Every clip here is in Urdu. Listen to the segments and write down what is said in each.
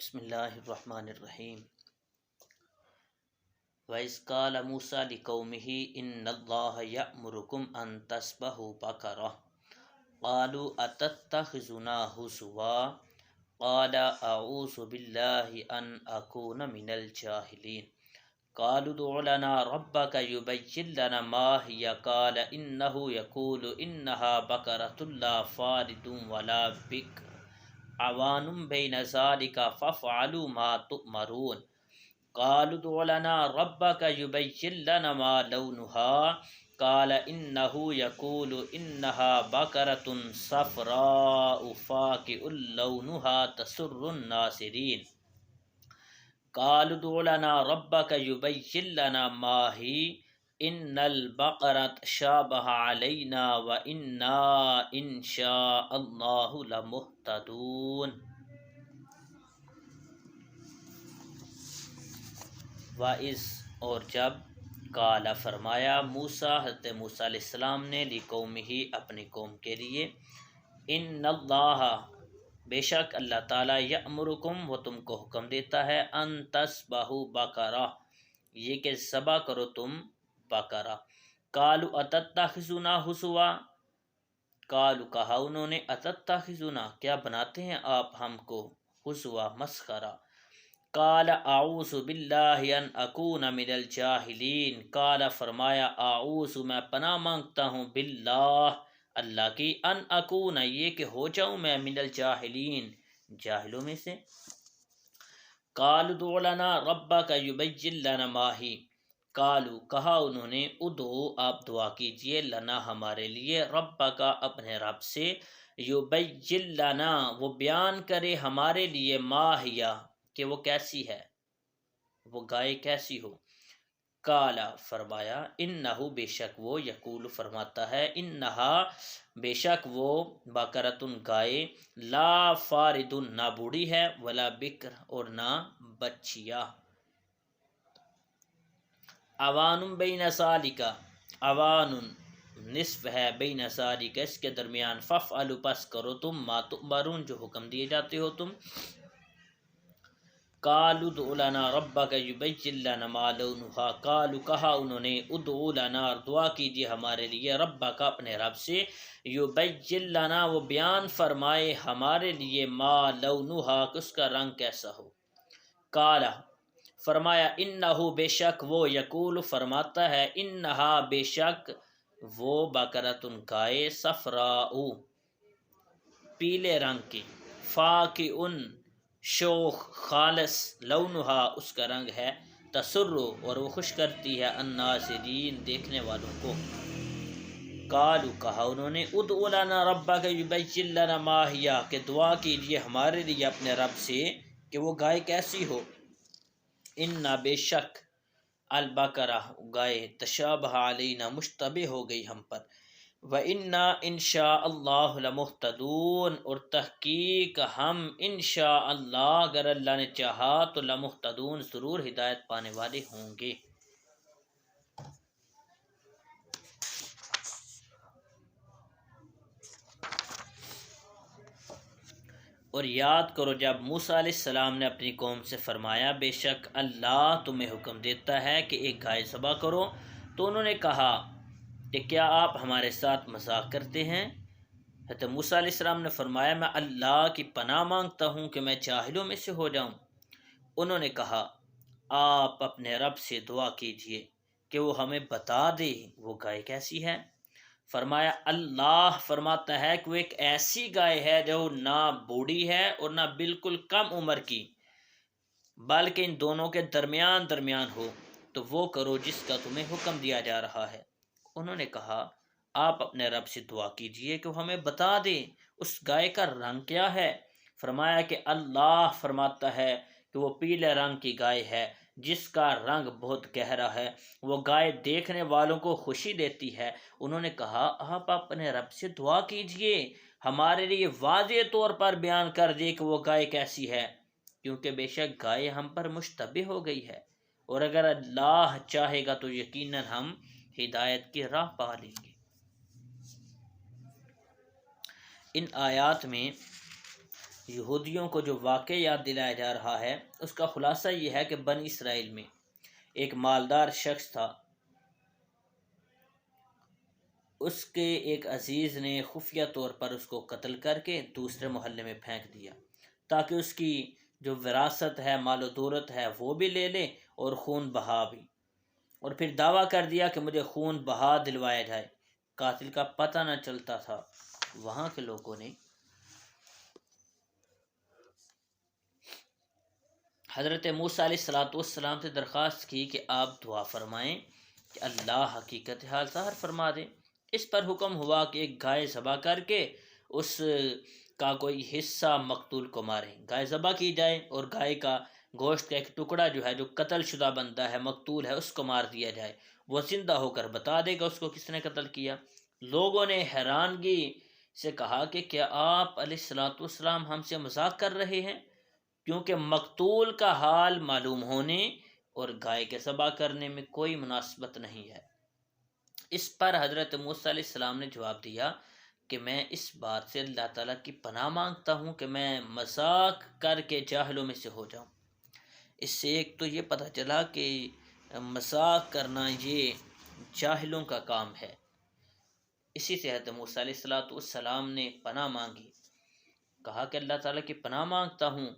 بسم اللہ الرحمن الرحیم۔ وَإِذْ قَالَ مُوسَىٰ لِقَوْمِهِ إِنَّ اللَّهَ يَأْمُرُكُمْ أَن تَذْبَحُوا بَقَرَةً قَالُوا أَتَتَّخِذُنَا هُزُوًا قَالَ أَعُوذُ بِاللَّهِ أَنْ أَكُونَ مِنَ الْجَاهِلِينَ قَالُوا ادْعُ لَنَا رَبَّكَ يُبَيِّن لَنَا مَا هِيَ قَالَ إِنَّهُ يَقُولُ إِنَّهَا بَقَرَةٌ لَا فَارِضٌ وَلَا بِكْرٌ عَوَانٌ بَيْنَ ذَلِكَ فَافْعَلُوا مَا تُؤْمَرُونَ قَالُوا ادْعُ لَنَا رَبَّكَ يُبَيِّن لَنَا مَا لَوْنُهَا قَالَ إِنَّهُ يَقُولُ إِنَّهَا بَقَرَةٌ صَفْرَاءُ فَاقِعٌ لَوْنُهَا تَسُرُّ النَّاظِرِينَ قَالُوا ادْعُ لَنَا رَبَّكَ يُبَيِّن لَنَا مَا هِيَ إِنَّ الْبَقَرَةَ تَشَابَهَ عَلَيْنَا وَإِنَّا إِن شَاءَ اللَّهُ لَمُهْتَدُونَ۔ وَإِذْ اور جب قال فرمایا موسیٰ حضرت موسیٰ علیہ السلام نے لقومہ اپنی قوم کے لیے ان اللہ بے شک اللہ تعالیٰ یأمرکم وہ تم کو حکم دیتا ہے ان تذبحوا بقرہ یہ کہ ذبح کرو تم بقرہ۔ قالوا اتتخذونا ہزوا قالوا کہا انہوں نے اتتخذونا کیا بناتے ہیں آپ ہم کو ہزوا مسخرہ۔ قال اعوذ باللہ ان اکون من الجاہلین قال فرمایا اعوذ میں پناہ مانگتا ہوں باللہ اللہ کی ان اکون یہ کہ ہو جاؤں میں من الجاہلین جاہلوں میں سے۔ قالوا ادع لنا ربک یبین لنا ما ہی قالوا کہا انہوں نے ادعو آپ دعا کیجئے لنا ہمارے لیے ربک اپنے رب سے یبین لنا وہ بیان کرے ہمارے لیے ما ہیا کہ وہ کیسی ہے وہ گائے کیسی ہو۔ قالا فرمایا انہو بے شک وہ یقول فرماتا ہے انہا بے شک وہ بقرۃ گائے لا فارد نہ بوڑھی ہے ولا بکر اور نہ بچیا۔ عوان بین ذالک عوان نصف ہے بین ذالک اس کے درمیان فافعلوا پس کرو تم ما تؤمرون جو حکم دیے جاتے ہو تم۔ قالوا ادع لنا ربک یبین لنا ما لونها قالوا کہا انہوں نے ادعو لنا دعا کیجیے ہمارے لیے ربک اپنے رب سے یبین لنا وہ بیان فرمائے ہمارے لیے ما لونها اس کا رنگ کیسا ہو۔ قال فرمایا انہو بے شک وہ یقول فرماتا ہے انہا بے شک وہ بقرۃ گائے صفراء پیلے رنگ کی فاقع شوخ خالص لونہا اس کا رنگ ہے تسر اور وہ خوش کرتی ہے الناظرین دیکھنے والوں کو۔ قالوا کہا انہوں نے ادع لنا ربک یبین لنا ما ہی کہ دعا کیجیے ہمارے لیے اپنے رب سے کہ وہ گائے کیسی ہو۔ انا بے شک البقرہ گائے تشابہ علینا مشتبہ ہو گئی ہم پر وَإِنَّا إِن شَاءَ اللَّهُ لَمُهْتَدُونَ اور تحقیق ہم انشاء اللہ اگر اللہ نے چاہا تو لمہتدون ضرور ہدایت پانے والے ہوں گے۔ اور یاد کرو جب موسیٰ علیہ السلام نے اپنی قوم سے فرمایا بے شک اللہ تمہیں حکم دیتا ہے کہ ایک گائے ذبح کرو تو انہوں نے کہا کہ کیا آپ ہمارے ساتھ مذاق کرتے ہیں۔ حضرت موسیٰ علیہ السلام نے فرمایا میں اللہ کی پناہ مانگتا ہوں کہ میں جاہلوں میں سے ہو جاؤں۔ انہوں نے کہا آپ اپنے رب سے دعا کیجئے کہ وہ ہمیں بتا دے وہ گائے کیسی ہے۔ فرمایا اللہ فرماتا ہے کہ وہ ایک ایسی گائے ہے جو نہ بوڑھی ہے اور نہ بالکل کم عمر کی بلکہ ان دونوں کے درمیان ہو تو وہ کرو جس کا تمہیں حکم دیا جا رہا ہے۔ انہوں نے کہا آپ اپنے رب سے دعا کیجئے کہ وہ ہمیں بتا دے اس گائے کا رنگ کیا ہے۔ فرمایا کہ اللہ فرماتا ہے کہ وہ پیلے رنگ کی گائے ہے جس کا رنگ بہت گہرا ہے وہ گائے دیکھنے والوں کو خوشی دیتی ہے۔ انہوں نے کہا آپ اپنے رب سے دعا کیجئے ہمارے لیے واضح طور پر بیان کر دے کہ وہ گائے کیسی ہے کیونکہ بے شک گائے ہم پر مشتبہ ہو گئی ہے اور اگر اللہ چاہے گا تو یقیناً ہم ہدایت کی راہ پا لیں گے۔ ان آیات میں یہودیوں کو جو واقعہ یاد دلایا جا رہا ہے اس کا خلاصہ یہ ہے کہ بنی اسرائیل میں ایک مالدار شخص تھا، اس کے ایک عزیز نے خفیہ طور پر اس کو قتل کر کے دوسرے محلے میں پھینک دیا تاکہ اس کی جو وراثت ہے، مال و دولت ہے، وہ بھی لے لے اور خون بہا بھی، اور پھر دعویٰ کر دیا کہ مجھے خون بہا دلوایا جائے۔ قاتل کا پتہ نہ چلتا تھا۔ وہاں کے لوگوں نے حضرت موسیٰ علیہ السلام سے درخواست کی کہ آپ دعا فرمائیں کہ اللہ حقیقت حال ظاہر فرما دے۔ اس پر حکم ہوا کہ ایک گائے ذبح کر کے اس کا کوئی حصہ مقتول کو ماریں۔ گائے ذبح کی جائے اور گائے کا گوشت کا ایک ٹکڑا جو ہے، جو قتل شدہ بندہ ہے، مقتول ہے، اس کو مار دیا جائے۔ وہ زندہ ہو کر بتا دے گا اس کو کس نے قتل کیا۔ لوگوں نے حیرانگی سے کہا کہ کیا آپ علیہ السلام ہم سے مذاق کر رہے ہیں؟ کیونکہ مقتول کا حال معلوم ہونے اور گائے کے ذبح کرنے میں کوئی مناسبت نہیں ہے۔ اس پر حضرت موسیٰ علیہ السلام نے جواب دیا کہ میں اس بات سے اللہ تعالیٰ کی پناہ مانگتا ہوں کہ میں مذاق کر کے جاہلوں میں سے ہو جاؤں۔ اس سے ایک تو یہ پتہ چلا کہ مذاق کرنا یہ جاہلوں کا کام ہے۔ اسی سے حضرت موسیٰ علیہ السلام نے پناہ مانگی، کہا کہ اللہ تعالیٰ کی پناہ مانگتا ہوں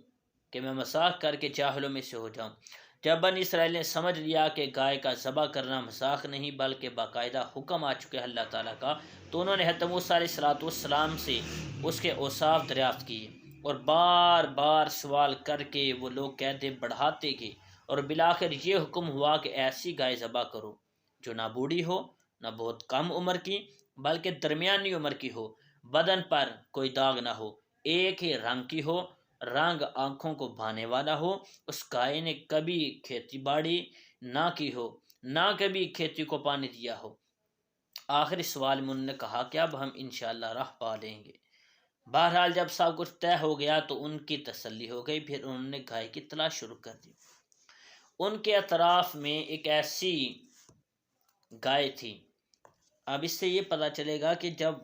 کہ میں مذاق کر کے جاہلوں میں سے ہو جاؤں۔ جب بنی اسرائیل نے سمجھ لیا کہ گائے کا ذبح کرنا مذاق نہیں بلکہ باقاعدہ حکم آ چکے اللہ تعالیٰ کا، تو انہوں نے حضرت موسیٰ علیہ السلام سے اس کے اوصاف دریافت کیے اور بار بار سوال کر کے وہ لوگ قیدیں بڑھاتے گئے، اور بالآخر یہ حکم ہوا کہ ایسی گائے ذبح کرو جو نہ بوڑھی ہو نہ بہت کم عمر کی بلکہ درمیانی عمر کی ہو، بدن پر کوئی داغ نہ ہو، ایک ہی رنگ کی ہو، رنگ آنکھوں کو بھانے والا ہو، اس گائے نے کبھی کھیتی باڑی نہ کی ہو، نہ کبھی کھیتی کو پانی دیا ہو۔ آخری سوال میں انہوں نے کہا کہ اب ہم انشاءاللہ راہ پا لیں گے۔ بہرحال جب سب کچھ طے ہو گیا تو ان کی تسلی ہو گئی، پھر انہوں نے گائے کی تلاش شروع کر دی۔ ان کے اطراف میں ایک ایسی گائے تھی۔ اب اس سے یہ پتہ چلے گا کہ جب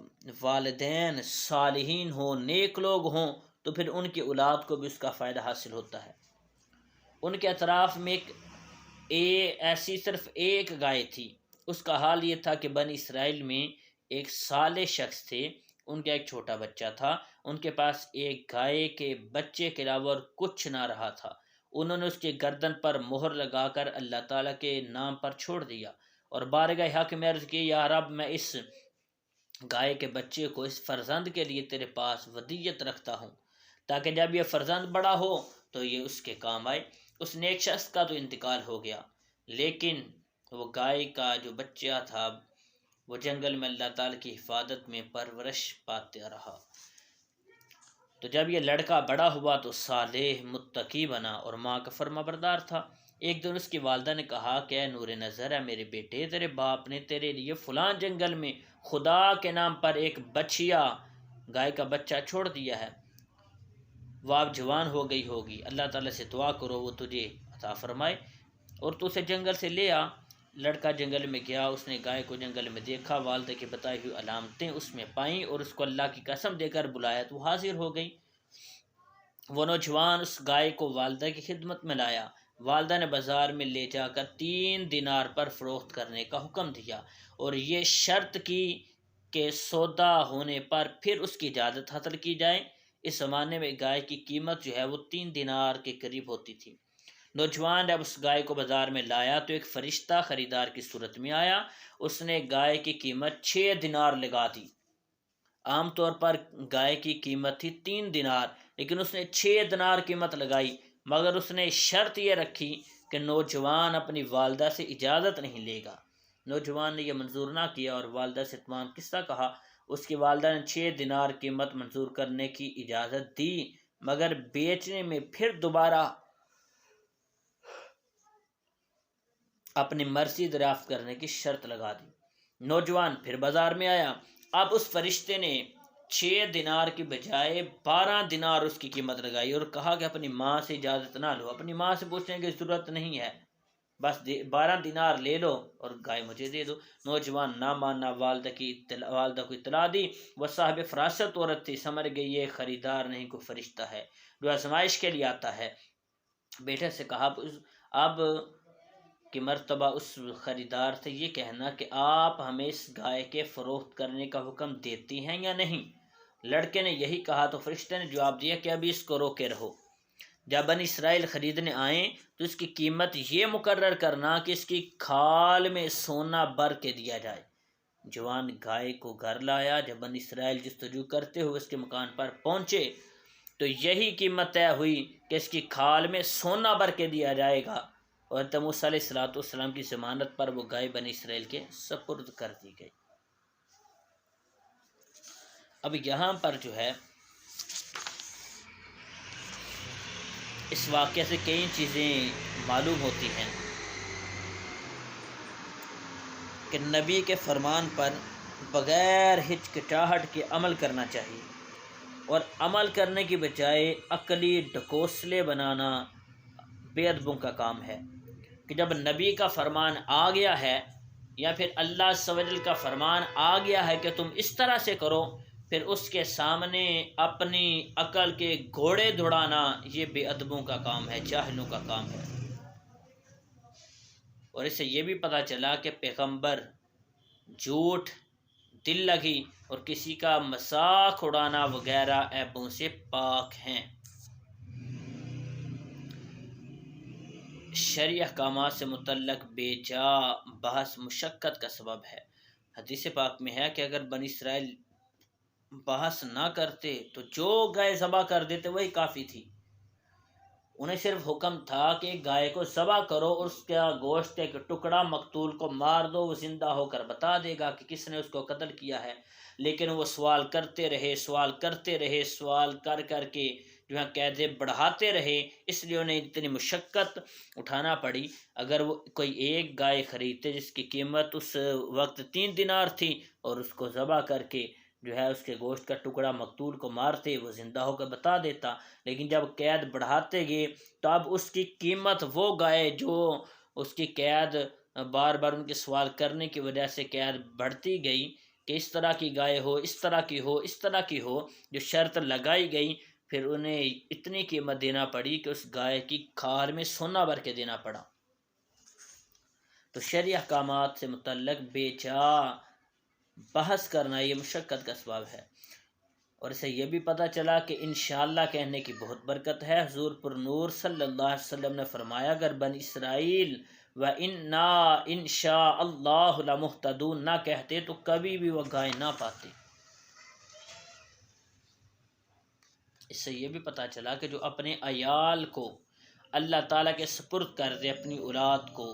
والدین صالحین ہوں، نیک لوگ ہوں، تو پھر ان کی اولاد کو بھی اس کا فائدہ حاصل ہوتا ہے۔ ان کے اطراف میں ایسی صرف ایک گائے تھی۔ اس کا حال یہ تھا کہ بنی اسرائیل میں ایک صالح شخص تھے، ان کا ایک چھوٹا بچہ تھا، ان کے پاس ایک گائے کے بچے کے علاوہ اور کچھ نہ رہا تھا۔ انہوں نے اس کے گردن پر مہر لگا کر اللہ تعالیٰ کے نام پر چھوڑ دیا اور بارگاہ حق میں عرض کی، یا رب میں اس گائے کے بچے کو اس فرزند کے لیے تیرے پاس ودیت رکھتا ہوں تاکہ جب یہ فرزند بڑا ہو تو یہ اس کے کام آئے۔ اس نیک شخص کا تو انتقال ہو گیا، لیکن وہ گائے کا جو بچہ تھا وہ جنگل میں اللہ تعالیٰ کی حفاظت میں پرورش پاتے رہا۔ تو جب یہ لڑکا بڑا ہوا تو صالح متقی بنا اور ماں کا فرما بردار تھا۔ ایک دن اس کی والدہ نے کہا کہ اے نور نظر، ہے میرے بیٹے، تیرے باپ نے تیرے لیے فلاں جنگل میں خدا کے نام پر ایک بچیا گائے کا بچہ چھوڑ دیا ہے، وہ اب جوان ہو گئی ہوگی، اللہ تعالیٰ سے دعا کرو وہ تجھے عطا فرمائے اور تو اسے جنگل سے لے آ۔ لڑکا جنگل میں گیا، اس نے گائے کو جنگل میں دیکھا، والدہ کی بتائی ہوئی علامتیں اس میں پائیں اور اس کو اللہ کی قسم دے کر بلایا تو حاضر ہو گئی۔ وہ نوجوان اس گائے کو والدہ کی خدمت میں لایا۔ والدہ نے بازار میں لے جا کر 3 دینار پر فروخت کرنے کا حکم دیا اور یہ شرط کی کہ سودا ہونے پر پھر اس کی اجازت حاصل کی جائے۔ اس زمانے میں گائے کی قیمت جو ہے وہ 3 دینار کے قریب ہوتی تھی۔ نوجوان جب اس گائے کو بازار میں لایا تو ایک فرشتہ خریدار کی صورت میں آیا، اس نے گائے کی قیمت 6 دینار لگا دی۔ عام طور پر گائے کی قیمت تھی 3 دینار، لیکن اس نے 6 دینار قیمت لگائی، مگر اس نے شرط یہ رکھی کہ نوجوان اپنی والدہ سے اجازت نہیں لے گا۔ نوجوان نے یہ منظور نہ کیا اور والدہ سے تمام قصہ کہا۔ اس کی والدہ نے 6 دینار قیمت منظور کرنے کی اجازت دی، مگر بیچنے میں پھر دوبارہ اپنی مرضی دریافت کرنے کی شرط لگا دی۔ نوجوان پھر بازار میں آیا۔ اب اس فرشتے نے 6 دینار کی بجائے 12 دینار اس کی قیمت لگائی اور کہا کہ اپنی ماں سے اجازت نہ لو، اپنی ماں سے پوچھنے کی ضرورت نہیں ہے، بس 12 دینار لے لو اور گائے مجھے دے دو۔ نوجوان نہ مانا، والدہ کو اطلاع دی، وہ صاحب فراست عورت تھی، سمجھ گئی یہ خریدار نہیں کوئی فرشتہ ہے جو آزمائش کے لیے آتا ہے۔ بیٹے سے کہا اب کی مرتبہ اس خریدار سے یہ کہنا کہ آپ ہمیں اس گائے کے فروخت کرنے کا حکم دیتی ہیں یا نہیں؟ لڑکے نے یہی کہا تو فرشتے نے جواب دیا کہ ابھی اس کو روکے رہو، جب بنی اسرائیل خریدنے آئیں تو اس کی قیمت یہ مقرر کرنا کہ اس کی کھال میں سونا بھر کے دیا جائے۔ جوان گائے کو گھر لایا، جب بنی اسرائیل جستجو کرتے ہوئے اس کے مکان پر پہنچے تو یہی قیمت طے ہوئی کہ اس کی کھال میں سونا بھر کے دیا جائے گا، اور موسیٰ علیہ السلام کی ضمانت پر وہ گائے بنی اسرائیل کے سپرد کر دی گئی۔ اب یہاں پر جو ہے اس واقعے سے کئی چیزیں معلوم ہوتی ہیں کہ نبی کے فرمان پر بغیر ہچکچاہٹ کے عمل کرنا چاہیے، اور عمل کرنے کی بجائے عقلی ڈھکوسلے بنانا بے ادبوں کا کام ہے۔ کہ جب نبی کا فرمان آ گیا ہے یا پھر اللہ عز و جل کا فرمان آ گیا ہے کہ تم اس طرح سے کرو، پھر اس کے سامنے اپنی عقل کے گھوڑے دوڑانا یہ بے ادبوں کا کام ہے، جاہلوں کا کام ہے۔ اور اس سے یہ بھی پتہ چلا کہ پیغمبر جھوٹ، دل لگی اور کسی کا مذاق اڑانا وغیرہ عیبوں سے پاک ہیں۔ شرعی احکامات سے متعلق بے جا بحث مشقت کا سبب ہے۔ حدیث پاک میں ہے کہ اگر بنی اسرائیل بحث نہ کرتے تو جو گائے ذبح کر دیتے وہی کافی تھی۔ انہیں صرف حکم تھا کہ گائے کو ذبح کرو اور اس کا گوشت ایک ٹکڑا مقتول کو مار دو، وہ زندہ ہو کر بتا دے گا کہ کس نے اس کو قتل کیا ہے۔ لیکن وہ سوال کرتے رہے، سوال کر کر کے جو ہے قیدیں بڑھاتے رہے، اس لیے انہیں اتنی مشقت اٹھانا پڑی۔ اگر وہ کوئی ایک گائے خریدتے جس کی قیمت اس وقت 3 دینار تھی اور اس کو ذبح کر کے جو ہے اس کے گوشت کا ٹکڑا مقتول کو مارتے، وہ زندہ ہو کر بتا دیتا۔ لیکن جب قید بڑھاتے گئے تو اب اس کی قیمت وہ گائے جو اس کی قید بار بار ان کے سوال کرنے کی وجہ سے قید بڑھتی گئی کہ اس طرح کی گائے ہو، اس طرح کی ہو، جو شرط لگائی گئی، پھر انہیں اتنی قیمت دینا پڑی کہ اس گائے کی کھال میں سونا بھر کے دینا پڑا۔ تو شرعی احکامات سے متعلق بے جا بحث کرنا یہ مشقت کا سبب ہے۔ اور اسے یہ بھی پتہ چلا کہ انشاءاللہ کہنے کی بہت برکت ہے۔ حضور پر نور صلی اللہ علیہ وسلم نے فرمایا اگر بنی اسرائیل وَإِنَّا إِن شَاءَ اللَّهُ لَمُهْتَدُونَ نہ کہتے تو کبھی بھی وہ گائے نہ پاتے۔ اس سے یہ بھی پتہ چلا کہ جو اپنے عیال کو اللہ تعالیٰ کے سپرد کر دے، اپنی اولاد کو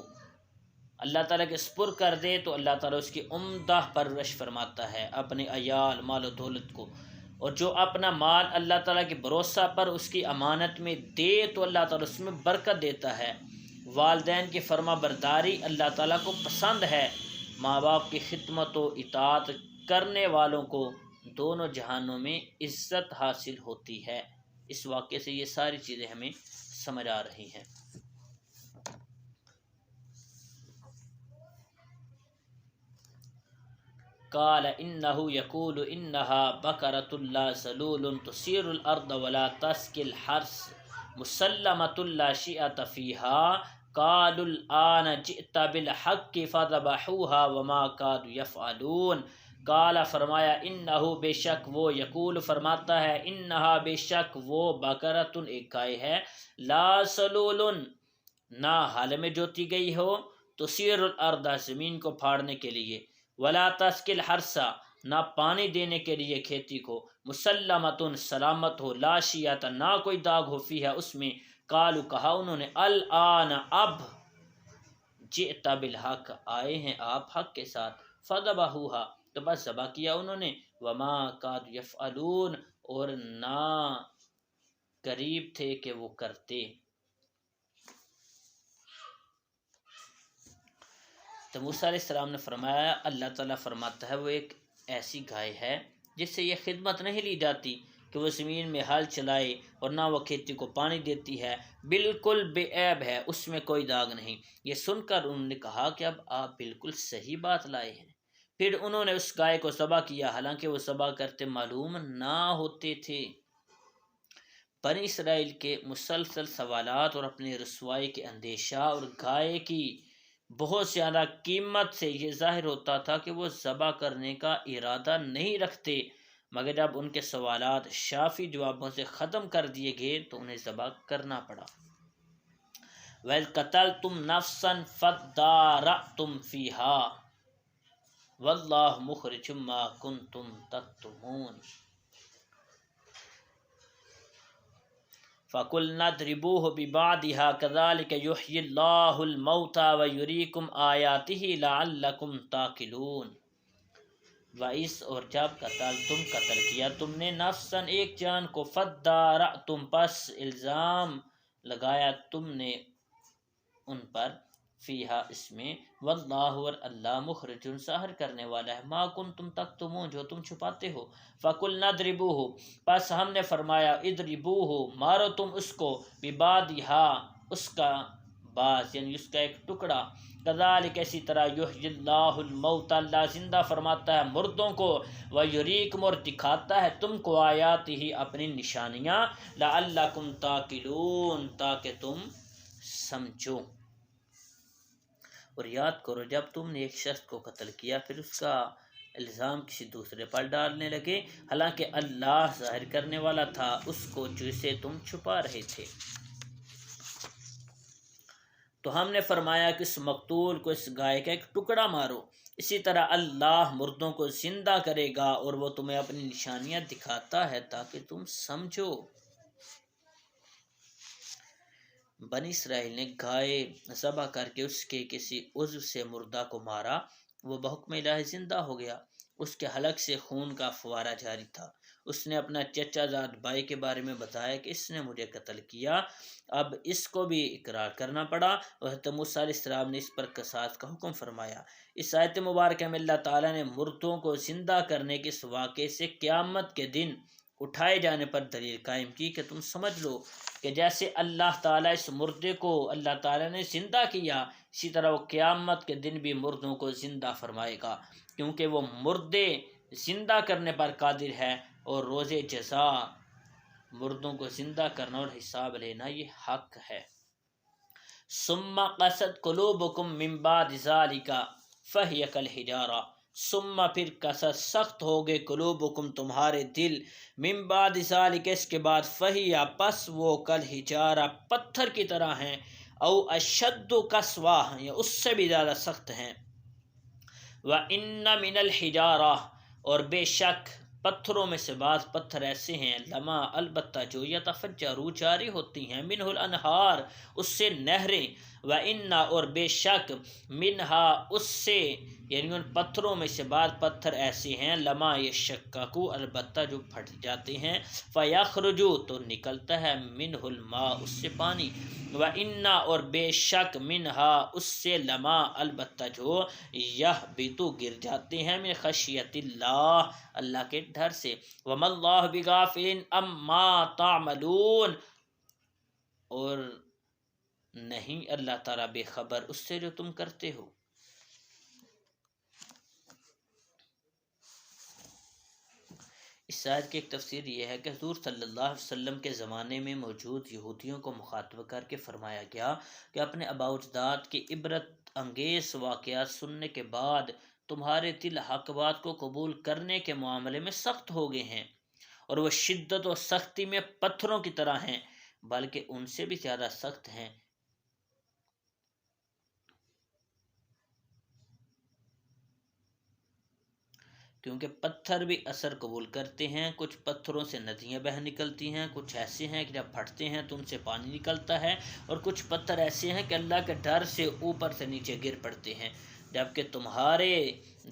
اللہ تعالیٰ کے سپرد کر دے تو اللہ تعالیٰ اس کی عمدہ پرورش فرماتا ہے، اپنے عیال، مال و دولت کو۔ اور جو اپنا مال اللہ تعالیٰ کے بھروسہ پر اس کی امانت میں دے تو اللہ تعالیٰ اس میں برکت دیتا ہے۔ والدین کی فرما برداری اللہ تعالیٰ کو پسند ہے۔ ماں باپ کی خدمت و اطاعت کرنے والوں کو دونوں جہانوں میں عزت حاصل ہوتی ہے۔ اس واقعے سے یہ ساری چیزیں ہمیں سمجھ آ رہی ہیں۔ قال انه يقول انها بقرة لا ذلول تثير الارض ولا تسقي الحرث مسلمة لا شيئة فيها قالوا الآن جئت بالحق فذبحوها وما كادوا يفعلون۔ قال فرمایا انه بے شک وہ، یقول فرماتا ہے، انہا بے شک وہ، بقرۃ ایک گائے ہے، لا ذلول نہ حال میں جوتی گئی ہو، تثیر الارض زمین کو پھاڑنے کے لیے، ولا تسقی الحرث نہ پانی دینے کے لیے کھیتی کو، مسلمۃ سلامت ہو، لا شیۃ نہ کوئی داغ ہو فیہا اس میں، قالوا کہا انہوں نے، الآن اب، جئت بالحق آئے ہیں آپ حق کے ساتھ، فذبحوها تو بس ذبح کیا انہوں نے، وما کادوا یفعلون اور نہ قریب تھے کہ وہ کرتے۔ تو موسیٰ علیہ السلام نے فرمایا اللہ تعالیٰ فرماتا ہے وہ ایک ایسی گائے ہے جس سے یہ خدمت نہیں لی جاتی کہ کہ وہ زمین میں ہل چلائے اور نہ وہ کھیتی کو پانی دیتی ہے، بالکل بے عیب ہے، اس میں کوئی داغ نہیں۔ یہ سن کر انہوں نے کہا کہ اب آپ بالکل صحیح بات لائے ہیں۔ پھر انہوں نے اس گائے کو ذبح کیا، حالانکہ وہ ذبح کرتے معلوم نہ ہوتے تھے۔ بنی اسرائیل کے مسلسل سوالات اور اپنی رسوائی کے اندیشہ اور گائے کی بہت زیادہ قیمت سے یہ ظاہر ہوتا تھا کہ وہ ذبح کرنے کا ارادہ نہیں رکھتے، مگر جب ان کے سوالات شافی جوابوں سے ختم کر دیے گئے تو انہیں ذبح کرنا پڑا۔ وَإِذْ قَتَلْتُمْ نَفْسًا فَادَّارَأْتُمْ فِيهَا وَاللَّهُ مُخْرِجٌ مَا كُنْتُمْ تَكْتُمُونَ فَقُلْنَا اضْرِبُوهُ بِبَعْضِهَا كَذَلِكَ يُحْيِي اللَّهُ الْمَوْتَى وَيُرِيكُمْ آيَاتِهِ لَعَلَّكُمْ تَعْقِلُونَ۔ وَإِذْ اور جب قتل کیا تم نے نفساً ایک جان کو، فَادَّارَأْتُمْ پس الزام لگایا تم نے ان پر، فیہا اس میں، واللہ اور اللہ، مخرج ظاہر کرنے والا ہے، ما کنتم تکتمون جو تم چھپاتے ہو۔ فَقُلْنَا اضْرِبُوهُ پس ہم نے فرمایا، اضربوہ مارو تم اس کو، ببعضھا اس کا بعض یعنی اس کا ایک ٹکڑا، کذالک اسی طرح، یحیی اللہ الموت اللہ زندہ فرماتا ہے مردوں کو، ویریکم اور دکھاتا ہے تم کو، آیاتہ اپنی نشانیاں، لعلکم تعقلون تاکہ تم سمجھو۔ اور یاد کرو جب تم نے ایک شخص کو قتل کیا پھر اس کا الزام کسی دوسرے پر ڈالنے لگے، حالانکہ اللہ ظاہر کرنے والا تھا اس کو جسے تم چھپا رہے تھے۔ تو ہم نے فرمایا کہ اس مقتول کو اس گائے کا ایک ٹکڑا مارو، اسی طرح اللہ مردوں کو زندہ کرے گا اور وہ تمہیں اپنی نشانیاں دکھاتا ہے تاکہ تم سمجھو۔ بنی اسرائیل نے گائے ذبح کر کے اس کے کسی عضو سے مردہ کو مارا، وہ بحکم الہی زندہ ہو گیا، اس کے حلق سے خون کا فوارہ جاری تھا۔ اس نے اپنا چچا زاد بھائی کے بارے میں بتایا کہ اس نے مجھے قتل کیا، اب اس کو بھی اقرار کرنا پڑا، اور حضرت موسیٰ علیہ السلام نے اس پر قصاص کا حکم فرمایا۔ اس آیت مبارکہ میں اللہ تعالیٰ نے مردوں کو زندہ کرنے کے اس واقعے سے قیامت کے دن اٹھائے جانے پر دلیل قائم کی کہ تم سمجھ لو کہ جیسے اللہ تعالیٰ اس مردے کو اللہ تعالیٰ نے زندہ کیا، اسی طرح وہ قیامت کے دن بھی مردوں کو زندہ فرمائے گا، کیونکہ وہ مردے زندہ کرنے پر قادر ہے، اور روز جزا مردوں کو زندہ کرنا اور حساب لینا یہ حق ہے۔ ثم قست قلوبکم من بعد ذالک فہی کالحجارہ، ثم پھر قست سخت ہو گئے، قلوبکم تمہارے دل، من بعد ذالک اس کے بعد، فہی پس وہ کالحجارہ پتھر کی طرح ہیں، او اشد قسوہ یا اس سے بھی زیادہ سخت ہیں۔ وَإِنَّ مِنَ الْحِجَارَةِ اور بے شک پتھروں میں سے بعض پتھر ایسے ہیں، لما البتہ جو یتفجر جاری ہوتی ہیں، منہ الانہار اس سے نہریں، وَإِنَّ اور بے شک منہا اس سے یعنی ان پتھروں میں سے بعض پتھر ایسے ہیں، لما یشقق البتہ جو پھٹ جاتے ہیں، فیخرج تو نکلتا ہے، منہ الماء اس سے پانی، وَإِنَّ اور بے شک منہا اس سے، لما البتہ جو یہبط گر جاتے ہیں، من خشیت اللہ اللہ کے ڈر سے، وَمَا اللَّهُ بِغَافِلٍ عَمَّا تَعْمَلُونَ اور نہیں اللہ تعالیٰ بے خبر اس سے جو تم کرتے ہو۔ اس آیت کی ایک تفسیر یہ ہے کہ حضور صلی اللہ علیہ وسلم کے زمانے میں موجود یہودیوں کو مخاطب کر کے فرمایا گیا کہ اپنے آباء و اجداد کے عبرت انگیز واقعات سننے کے بعد تمہارے دل حق بات کو قبول کرنے کے معاملے میں سخت ہو گئے ہیں، اور وہ شدت و سختی میں پتھروں کی طرح ہیں، بلکہ ان سے بھی زیادہ سخت ہیں، کیونکہ پتھر بھی اثر قبول کرتے ہیں، کچھ پتھروں سے ندیاں بہہ نکلتی ہیں، کچھ ایسے ہیں کہ جب پھٹتے ہیں تو ان سے پانی نکلتا ہے، اور کچھ پتھر ایسے ہیں کہ اللہ کے ڈر سے اوپر سے نیچے گر پڑتے ہیں، جبکہ تمہارے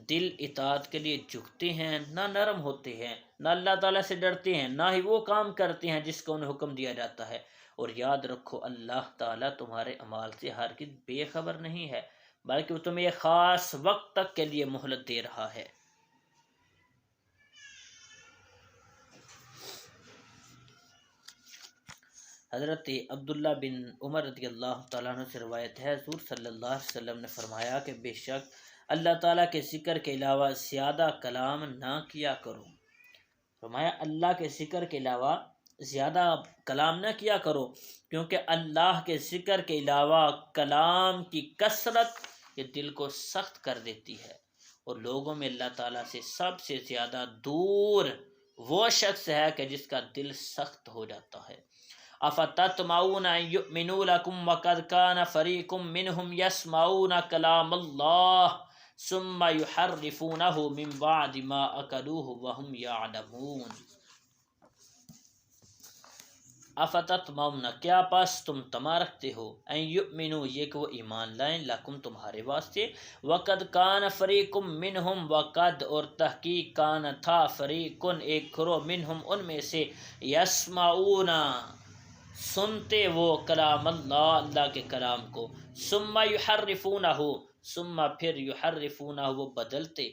دل اطاعت کے لیے جھکتے ہیں، نہ نرم ہوتے ہیں، نہ اللہ تعالیٰ سے ڈرتے ہیں، نہ ہی وہ کام کرتے ہیں جس کا انہیں حکم دیا جاتا ہے۔ اور یاد رکھو اللہ تعالیٰ تمہارے اعمال سے ہرگز بے خبر نہیں ہے، بلکہ وہ تمہیں ایک خاص وقت تک کے لیے مہلت دے رہا ہے۔ حضرت عبداللہ بن عمر رضی اللہ تعالیٰ عنہ سے روایت ہے، حضور صلی اللہ علیہ وسلم نے فرمایا کہ بے شک اللہ تعالیٰ کے ذکر کے علاوہ زیادہ کلام نہ کیا کرو۔ فرمایا اللہ کے ذکر کے علاوہ زیادہ کلام نہ کیا کرو، کیونکہ اللہ کے ذکر کے علاوہ کلام کی کثرت یہ دل کو سخت کر دیتی ہے، اور لوگوں میں اللہ تعالیٰ سے سب سے زیادہ دور وہ شخص ہے کہ جس کا دل سخت ہو جاتا ہے۔ افتطمعون ان یؤمنوا لکم وقد کان فریق منہم یسمعون کلام اللہ ثم یحرفونہ من بعد ما عقلوہ وہم یعلمون۔ افتطمعون کیا پس تم طمع رکھتے ہو، ان یؤمنوا یہ کہ وہ ایمان لائیں، لکم تمہارے واسطے، وقد کان فریق منہم وقد اور تحقیق کان تھا فریق ایک گروہ منہم ان میں سے، یسمعون سنتے وہ کلام اللہ اللہ کے کلام کو، ثم یحرفونہ ثم پھر یحرفونہ وہ بدلتے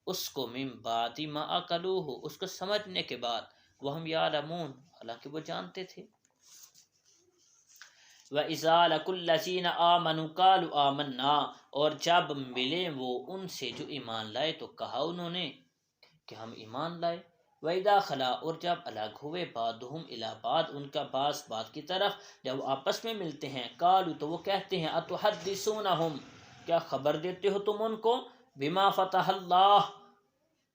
اس کو، من بعد ما عقلوہ اس کو سمجھنے کے بعد، وہم یعلمون حالانکہ وہ جانتے تھے۔ وَإِذَا لَقُوا الَّذِينَ آمَنُوا قَالُوا آمَنَّا اور جب ملے وہ ان سے جو ایمان لائے تو کہا انہوں نے کہ ہم ایمان لائے۔ وَإِذَا خَلَا اور جب الگ ہوئے بعضُهُمْ إِلَىٰ بَعْضٍ ان کا بعض بات کی طرف، جب وہ آپس میں ملتے ہیں، قالوا تو وہ کہتے ہیں أَتُحَدِّثُونَهُمْ کیا خبر دیتے ہو تم ان کو، بما فتح اللہ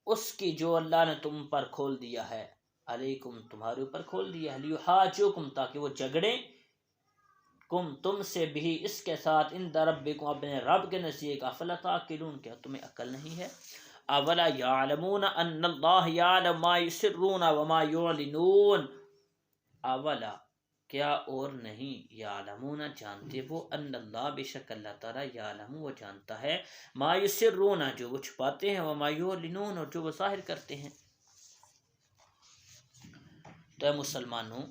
اس کی جو اللہ نے تم پر کھول دیا ہے، علیکم تمہارے اوپر کھول دیا ہے، لیحاجوکم تاکہ وہ جھگڑیں، کم تم سے بھی اس کے ساتھ، عند ربکم اپنے رب کے نزدیک، افلا تعقلون کیا تمہیں عقل نہیں ہے، اولا یعلمون ان اللہ یعلم ما یسرون وما یعلنون، اولا کیا اور نہیں، یعلمون جانتے وہ، ان اللہ بے شک اللہ تعالیٰ، یعلم وہ جانتا ہے، ما یسرون جو وہ چھپاتے ہیں، وما یعلنون اور جو وہ ظاہر کرتے ہیں۔ تو اے مسلمانوں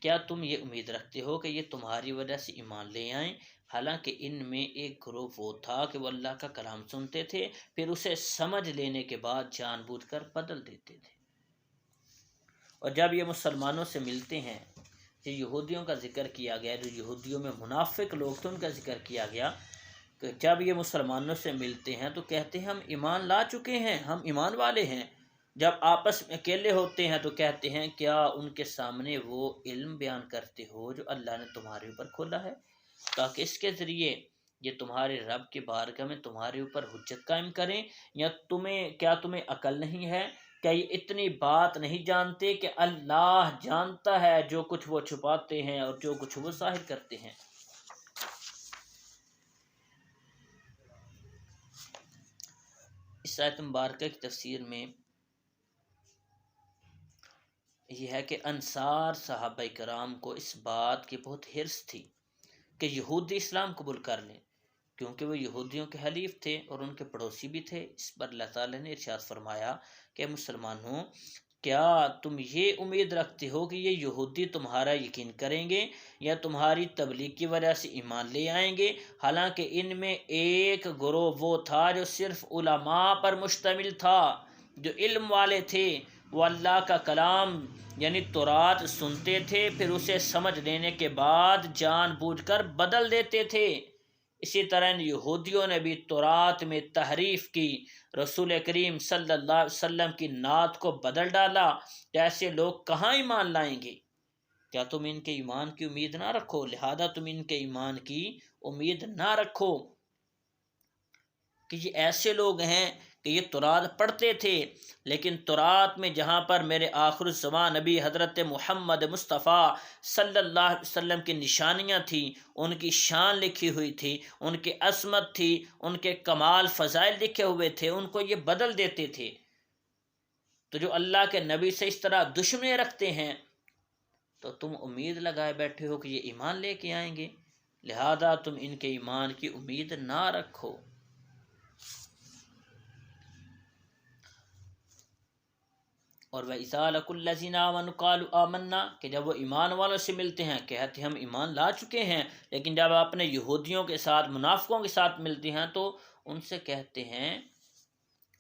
کیا تم یہ امید رکھتے ہو کہ یہ تمہاری وجہ سے ایمان لے آئیں، حالانکہ ان میں ایک گروہ وہ تھا کہ وہ اللہ کا کلام سنتے تھے، پھر اسے سمجھ لینے کے بعد جان بوجھ کر بدل دیتے تھے۔ اور جب یہ مسلمانوں سے ملتے ہیں، جو یہودیوں کا ذکر کیا گیا، جو یہودیوں میں منافق لوگ تھے ان کا ذکر کیا گیا، کہ جب یہ مسلمانوں سے ملتے ہیں تو کہتے ہیں ہم ایمان لا چکے ہیں، ہم ایمان والے ہیں۔ جب آپس میں اکیلے ہوتے ہیں تو کہتے ہیں کیا ان کے سامنے وہ علم بیان کرتے ہو جو اللہ نے تمہارے اوپر کھولا ہے، تاکہ اس کے ذریعے یہ تمہارے رب کی بارگاہ میں تمہارے اوپر حجت قائم کریں، یا کیا تمہیں عقل نہیں ہے، کیا یہ اتنی بات نہیں جانتے کہ اللہ جانتا ہے جو کچھ وہ چھپاتے ہیں اور جو کچھ وہ ظاہر کرتے ہیں۔ اس آیت مبارکہ کی تفسیر میں یہ ہے کہ انصار صحابہ کرام کو اس بات کی بہت حرص تھی کہ یہودی اسلام قبول کر لیں، کیونکہ وہ یہودیوں کے حلیف تھے اور ان کے پڑوسی بھی تھے۔ اس پر اللہ تعالیٰ نے ارشاد فرمایا کہ مسلمانوں کیا تم یہ امید رکھتے ہو کہ یہ یہودی تمہارا یقین کریں گے یا تمہاری تبلیغ کی وجہ سے ایمان لے آئیں گے، حالانکہ ان میں ایک گروہ وہ تھا جو صرف علماء پر مشتمل تھا، جو علم والے تھے، وہ اللہ کا کلام یعنی تورات سنتے تھے، پھر اسے سمجھ لینے کے بعد جان بوجھ کر بدل دیتے تھے۔ اسی طرح ان یہودیوں نے بھی تورات میں تحریف کی، رسول کریم صلی اللہ علیہ وسلم کی نعت کو بدل ڈالا، ایسے لوگ کہاں ایمان لائیں گے؟ کیا تم ان کے ایمان کی امید نہ رکھو؟ لہذا تم ان کے ایمان کی امید نہ رکھو کہ یہ ایسے لوگ ہیں کہ یہ تورات پڑھتے تھے، لیکن تورات میں جہاں پر میرے آخر الزمان نبی حضرت محمد مصطفیٰ صلی اللہ علیہ وسلم کی نشانیاں تھیں، ان کی شان لکھی ہوئی تھی، ان کی عظمت تھی، ان کے کمال فضائل لکھے ہوئے تھے، ان کو یہ بدل دیتے تھے۔ تو جو اللہ کے نبی سے اس طرح دشمنی رکھتے ہیں تو تم امید لگائے بیٹھے ہو کہ یہ ایمان لے کے آئیں گے، لہذا تم ان کے ایمان کی امید نہ رکھو۔ اور وَإِذَا لَقُوا الَّذِينَ آمَنُوا قَالُوا آمَنَّا کہ جب وہ ایمان والوں سے ملتے ہیں کہتے ہیں ہم ایمان لا چکے ہیں، لیکن جب اپنے یہودیوں کے ساتھ، منافقوں کے ساتھ ملتے ہیں تو ان سے کہتے ہیں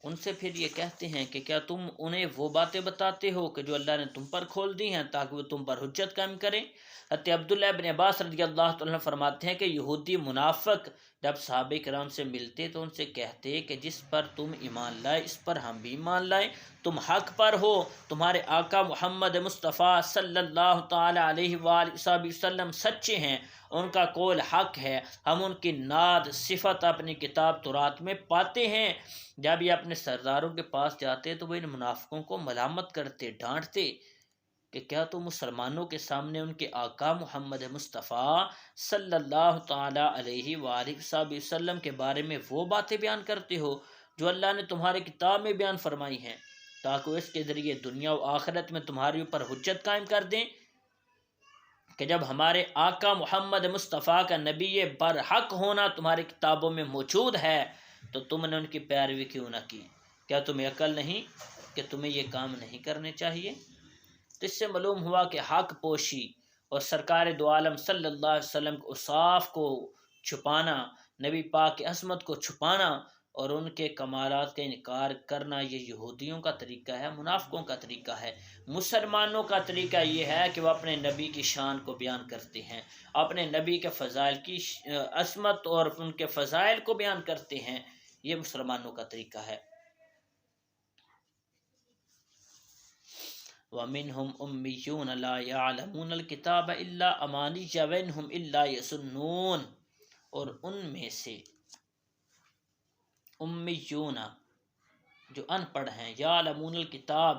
ان سے پھر یہ کہتے ہیں کہ کیا تم انہیں وہ باتیں بتاتے ہو کہ جو اللہ نے تم پر کھول دی ہیں تاکہ وہ تم پر حجت قائم کریں۔ حضرت عبداللہ ابن عباس رضی اللہ تعالیٰ عنہ فرماتے ہیں کہ یہودی منافق جب صحابہ کرام سے ملتے تو ان سے کہتے کہ جس پر تم ایمان لائے اس پر ہم بھی ایمان لائے، تم حق پر ہو، تمہارے آقا محمد مصطفیٰ صلی اللہ تعالیٰ علیہ وآلہ وسلم سچے ہیں، ان کا قول حق ہے، ہم ان کی نعت صفت اپنی کتاب تورات میں پاتے ہیں۔ جب یہ اپنے سرداروں کے پاس جاتے تو وہ ان منافقوں کو ملامت کرتے، ڈانٹتے کہ کیا تم مسلمانوں کے سامنے ان کے آقا محمد مصطفیٰ صلی اللہ تعالیٰ علیہ وآلہ وسلم کے بارے میں وہ باتیں بیان کرتے ہو جو اللہ نے تمہاری کتاب میں بیان فرمائی ہیں، تاکہ اس کے ذریعے دنیا و آخرت میں تمہارے اوپر حجت قائم کر دیں کہ جب ہمارے آقا محمد مصطفیٰ کا نبی برحق ہونا تمہاری کتابوں میں موجود ہے تو تم نے ان کی پیروی کیوں نہ کی؟ کیا تمہیں عقل نہیں کہ تمہیں یہ کام نہیں کرنے چاہیے؟ تو اس سے معلوم ہوا کہ حق پوشی اور سرکار دو عالم صلی اللہ علیہ وسلم کے اوصاف کو چھپانا، نبی پاک کی عظمت کو چھپانا اور ان کے کمالات کا انکار کرنا یہ یہودیوں کا طریقہ ہے، منافقوں کا طریقہ ہے۔ مسلمانوں کا طریقہ یہ ہے کہ وہ اپنے نبی کی شان کو بیان کرتے ہیں، اپنے نبی کے فضائل کی عظمت اور ان کے فضائل کو بیان کرتے ہیں، یہ مسلمانوں کا طریقہ ہے۔ وَمِنْهُمْ أُمِّيُّونَ لَا يَعْلَمُونَ الْكِتَابَ إِلَّا أَمَانِيَّ وَإِنْهُمْ إِلَّا يَظُنُّونَ، اور ان میں سے امیون جو ان پڑھ ہیں، یعلمون الکتاب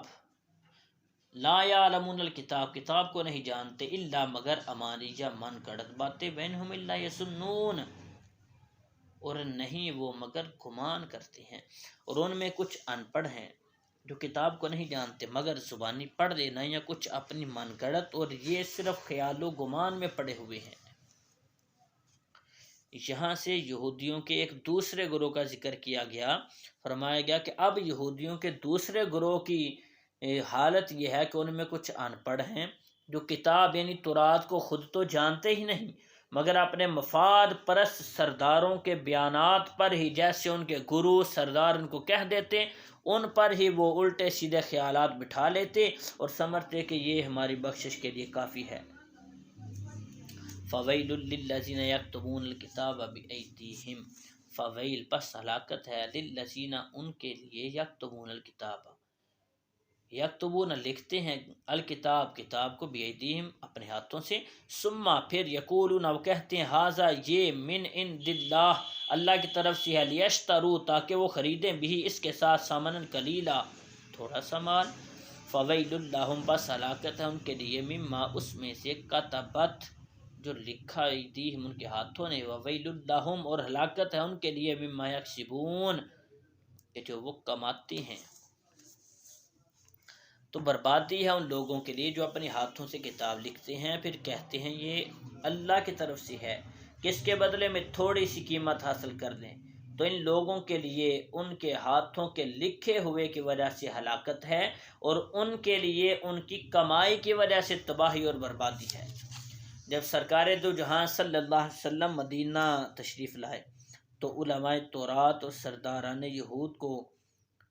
لا یعلمون الکتاب کتاب کو نہیں جانتے، الا مگر امانیہ من گڑت باتیں، وَإِنْهُمْ إِلَّا يَظُنُّونَ اور نہیں وہ مگر گمان کرتے ہیں۔ اور ان میں کچھ ان پڑھ ہیں جو کتاب کو نہیں جانتے مگر زبانی پڑھ لینا یا کچھ اپنی من گڑت، اور یہ صرف خیال و گمان میں پڑے ہوئے ہیں۔ یہاں سے یہودیوں کے ایک دوسرے گروہ کا ذکر کیا گیا، فرمایا گیا کہ اب یہودیوں کے دوسرے گروہ کی حالت یہ ہے کہ ان میں کچھ ان پڑھ ہیں جو کتاب یعنی تورات کو خود تو جانتے ہی نہیں مگر اپنے مفاد پرست سرداروں کے بیانات پر ہی، جیسے ان کے گرو سردار ان کو کہہ دیتے ان پر ہی وہ الٹے سیدھے خیالات بٹھا لیتے اور سمجھتے کہ یہ ہماری بخشش کے لیے کافی ہے۔ فویل للذین یکتبون الکتاب بایدیہم، فویل پس ہلاکت ہے، للذین ان کے لیے، یکتبون الکتاب یکتبون لکھتے ہیں، الکتاب کتاب کو، بایدیہم اپنے ہاتھوں سے، ثم پھر یقولون وہ کہتے ہیں، ھذا یہ، من عند اللہ اللہ کی طرف سے ہے، لیشتروا تاکہ وہ خریدیں، بھی اس کے ساتھ، ثمنا قلیلا تھوڑا سا مال، فویل لہم بس ہلاکت ہے ان کے لیے، مما اس میں سے، کتبت جو لکھا ایدیہم ان کے ہاتھوں نے، وویل لہم اور ہلاکت ہے ان کے لیے، مما یکسبون کہ جو وہ کماتے ہیں۔ تو بربادی ہے ان لوگوں کے لیے جو اپنے ہاتھوں سے کتاب لکھتے ہیں پھر کہتے ہیں یہ اللہ کی طرف سے ہے، کس کے بدلے میں تھوڑی سی قیمت حاصل کر لیں۔ تو ان لوگوں کے لیے ان کے ہاتھوں کے لکھے ہوئے کی وجہ سے ہلاکت ہے، اور ان کے لیے ان کی کمائی کی وجہ سے تباہی اور بربادی ہے۔ جب سرکار دو جہاں صلی اللہ علیہ وسلم مدینہ تشریف لائے تو علماء تورات اور سرداران یہود کو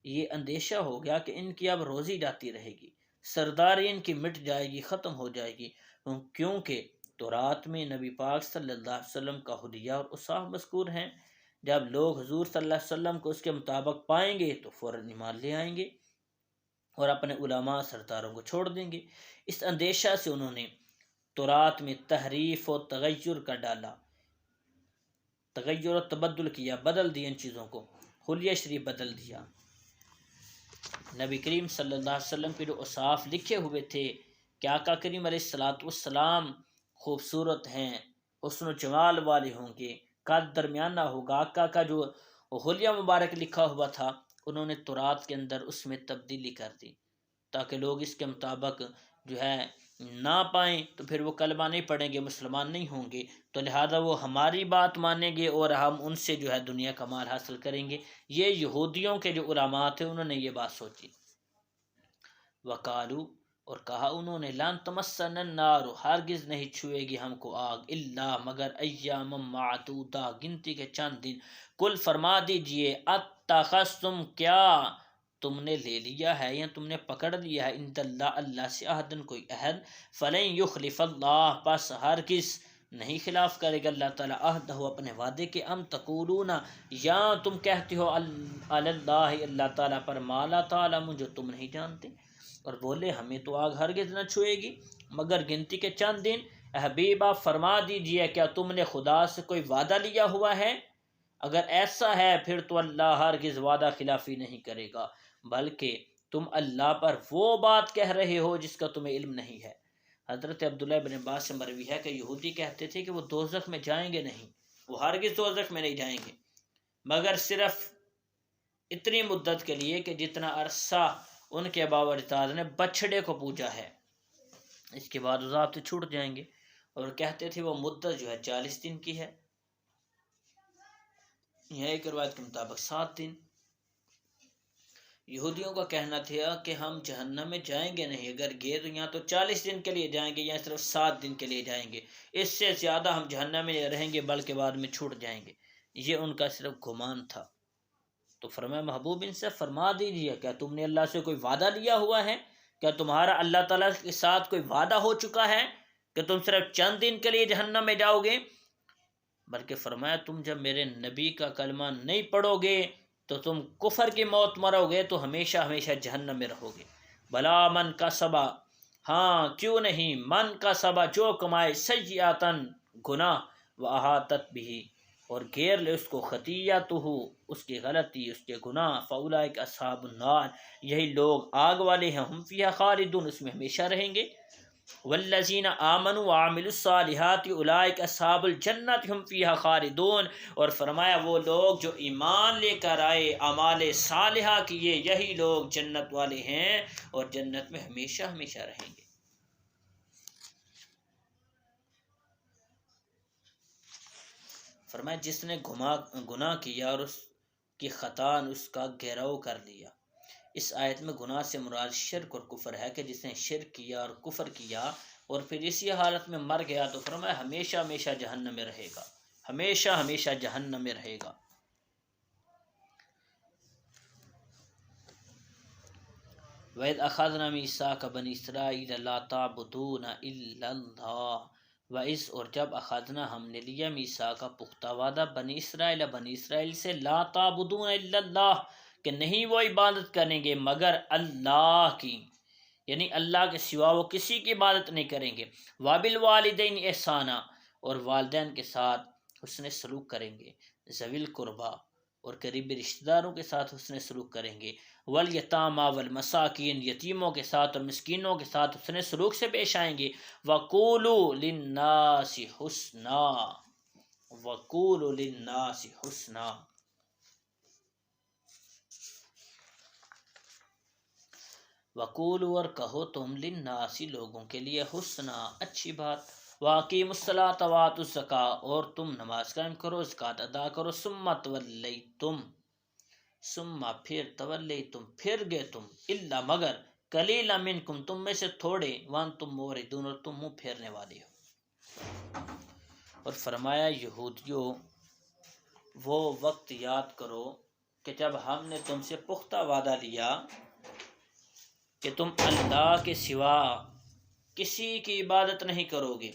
یہ اندیشہ ہو گیا کہ ان کی اب روزی جاتی رہے گی، سرداری ان کی مٹ جائے گی، ختم ہو جائے گی، کیونکہ تورات میں نبی پاک صلی اللہ علیہ وسلم کا حلیہ اور اوصاف مذکور ہیں۔ جب لوگ حضور صلی اللہ علیہ وسلم کو اس کے مطابق پائیں گے تو فوراً ایمان لے آئیں گے اور اپنے علماء سرداروں کو چھوڑ دیں گے۔ اس اندیشہ سے انہوں نے تورات میں تحریف و تغیر کا ڈالا، تغیر و تبدل کیا، بدل دیا ان چیزوں کو، حلیہ شریف بدل دیا۔ نبی کریم صلی اللہ علیہ وسلم کے جو اوصاف لکھے ہوئے تھے کہ آقا کریم علیہ السلام خوبصورت ہیں، حسن و جمال والے ہوں گے، قد درمیانہ ہوگا، آقا کا جو حلیہ مبارک لکھا ہوا تھا انہوں نے تورات کے اندر اس میں تبدیلی کر دی تاکہ لوگ اس کے مطابق جو ہے نہ پائیں تو پھر وہ کلمہ نہیں پڑھیں گے، مسلمان نہیں ہوں گے، تو لہذا وہ ہماری بات مانیں گے اور ہم ان سے جو ہے دنیا کا مال حاصل کریں گے۔ یہ یہودیوں کے جو علماء تھے انہوں نے یہ بات سوچی۔ وقالو اور کہا انہوں نے، لن تمسنا النار ہرگز نہیں چھوئے گی ہم کو آگ، الا مگر ایام معدودہ گنتی کے چند دن، کل فرما دیجئے اتخذتم کیا تم نے لے لیا ہے یا تم نے پکڑ لیا ہے عند اللہ اللہ سے عہدن کوئی عہد فلن یخلف اللہ پس ہرگز نہیں خلاف کرے گا اللہ تعالیٰ عہد ہو اپنے وعدے کے ام تقولون یا تم کہتے ہو علی اللہ اللہ تعالیٰ پر ما لا تعلمون جو تم نہیں جانتے اور بولے ہمیں تو آگ ہرگز نہ چھوئے گی مگر گنتی کے چند دن حبیبہ فرما دیجئے کیا تم نے خدا سے کوئی وعدہ لیا ہوا ہے اگر ایسا ہے پھر تو اللہ ہرگز وعدہ خلافی نہیں کرے گا بلکہ تم اللہ پر وہ بات کہہ رہے ہو جس کا تمہیں علم نہیں ہے حضرت عبداللہ بن عباس سے مروی ہے کہ یہودی کہتے تھے کہ وہ دوزخ میں جائیں گے نہیں وہ ہرگز دوزخ میں نہیں جائیں گے مگر صرف اتنی مدت کے لیے کہ جتنا عرصہ ان کے ابا و اجداد نے بچھڑے کو پوجا ہے اس کے بعد عذاب سے چھوٹ جائیں گے اور کہتے تھے وہ مدت جو ہے 40 دن کی ہے یہ ایک روایت کے مطابق 7 دن یہودیوں کا کہنا تھا کہ ہم جہنم میں جائیں گے نہیں اگر گئے تو یہاں تو 40 دن کے لیے جائیں گے یا صرف 7 دن کے لیے جائیں گے اس سے زیادہ ہم جہنم میں رہیں گے بلکہ بعد میں چھوٹ جائیں گے یہ ان کا صرف گمان تھا تو فرمایا محبوب ان سے فرما دیجیے کیا تم نے اللہ سے کوئی وعدہ لیا ہوا ہے کیا تمہارا اللہ تعالیٰ کے ساتھ کوئی وعدہ ہو چکا ہے کہ تم صرف چند دن کے لیے جہنم میں جاؤ گے بلکہ فرمایا تم جب میرے نبی کا کلمہ نہیں پڑھو گے تو تم کفر کی موت مرو گے تو ہمیشہ ہمیشہ جہنم میں رہو گے بلا من کا سبا ہاں کیوں نہیں من کا سبا جو کمائے سیئاتن گناہ و احاطت بھی اور گھیر لے اس کو خطیئتہ اس کی غلطی اس کے گناہ فاولئک اصحاب النار یہی لوگ آگ والے ہیں ہم فیہا خالدون اس میں ہمیشہ رہیں گے والذین آمنوا وعملوا الصالحات اولئک اصحاب الجنت ہم فیہا خالدون اور فرمایا وہ لوگ جو ایمان لے کر آئے اعمال صالحہ کیے یہی لوگ جنت والے ہیں اور جنت میں ہمیشہ ہمیشہ رہیں گے فرمایا جس نے گناہ کیا اور اس کی خطا اس کا گھیراؤ کر لیا اس آیت میں گناہ سے مراد شرک اور کفر ہے کہ جس نے شرک کیا اور کفر کیا اور پھر اسی حالت میں مر گیا تو فرمایا ہمیشہ ہمیشہ جہنم میں رہے گا ہمیشہ ہمیشہ جہنم میں رہے گا وَإِذْ أَخَذْنَا مِيثَاقَ بَنِي إِسْرَائِيلَ لَا تَعْبُدُونَ إِلَّا اللَّهَ وَإِذْ اور جب اخذنا ہم نے لیا میثاق کا پختہ وعدہ بنی اسرائیل سے لا تعبدون الا اللہ کہ نہیں وہ عبادت کریں گے مگر اللہ کی یعنی اللہ کے سوا وہ کسی کی عبادت نہیں کریں گے وَبِالْوَالِدَيْنِ احسانا اور والدین کے ساتھ حسن سلوک کریں گے ذوی القربا اور قریبی رشتہ داروں کے ساتھ حسن سلوک کریں گے والیتاما والمساکین یتیموں کے ساتھ اور مسکینوں کے ساتھ حسن سلوک سے پیش آئیں گے وَقُولُوا لِلنَّاسِ حُسْنًا وَقُولُوا لِلنَّاسِ حُسْنًا وَقُولُوا اور کہو تم لِلنَّاسِ لوگوں کے لیے حسنا اچھی بات وَأَقِیمُوا الصَّلَاةَ وَآتُوا الزَّکاۃَ اور تم نماز قائم کرو زکوٰۃ ادا کرو ثُمَّ تَوَلَّیْتُمْ ثم پھر تولیتم پھر گئے تم الا مگر قلیلا منکم تم میں سے تھوڑے وانتم موردون اور تم منہ پھیرنے والے ہو اور فرمایا یہودیوں وہ وقت یاد کرو کہ جب ہم نے تم سے پختہ وعدہ لیا کہ تم اللہ کے سوا کسی کی عبادت نہیں کرو گے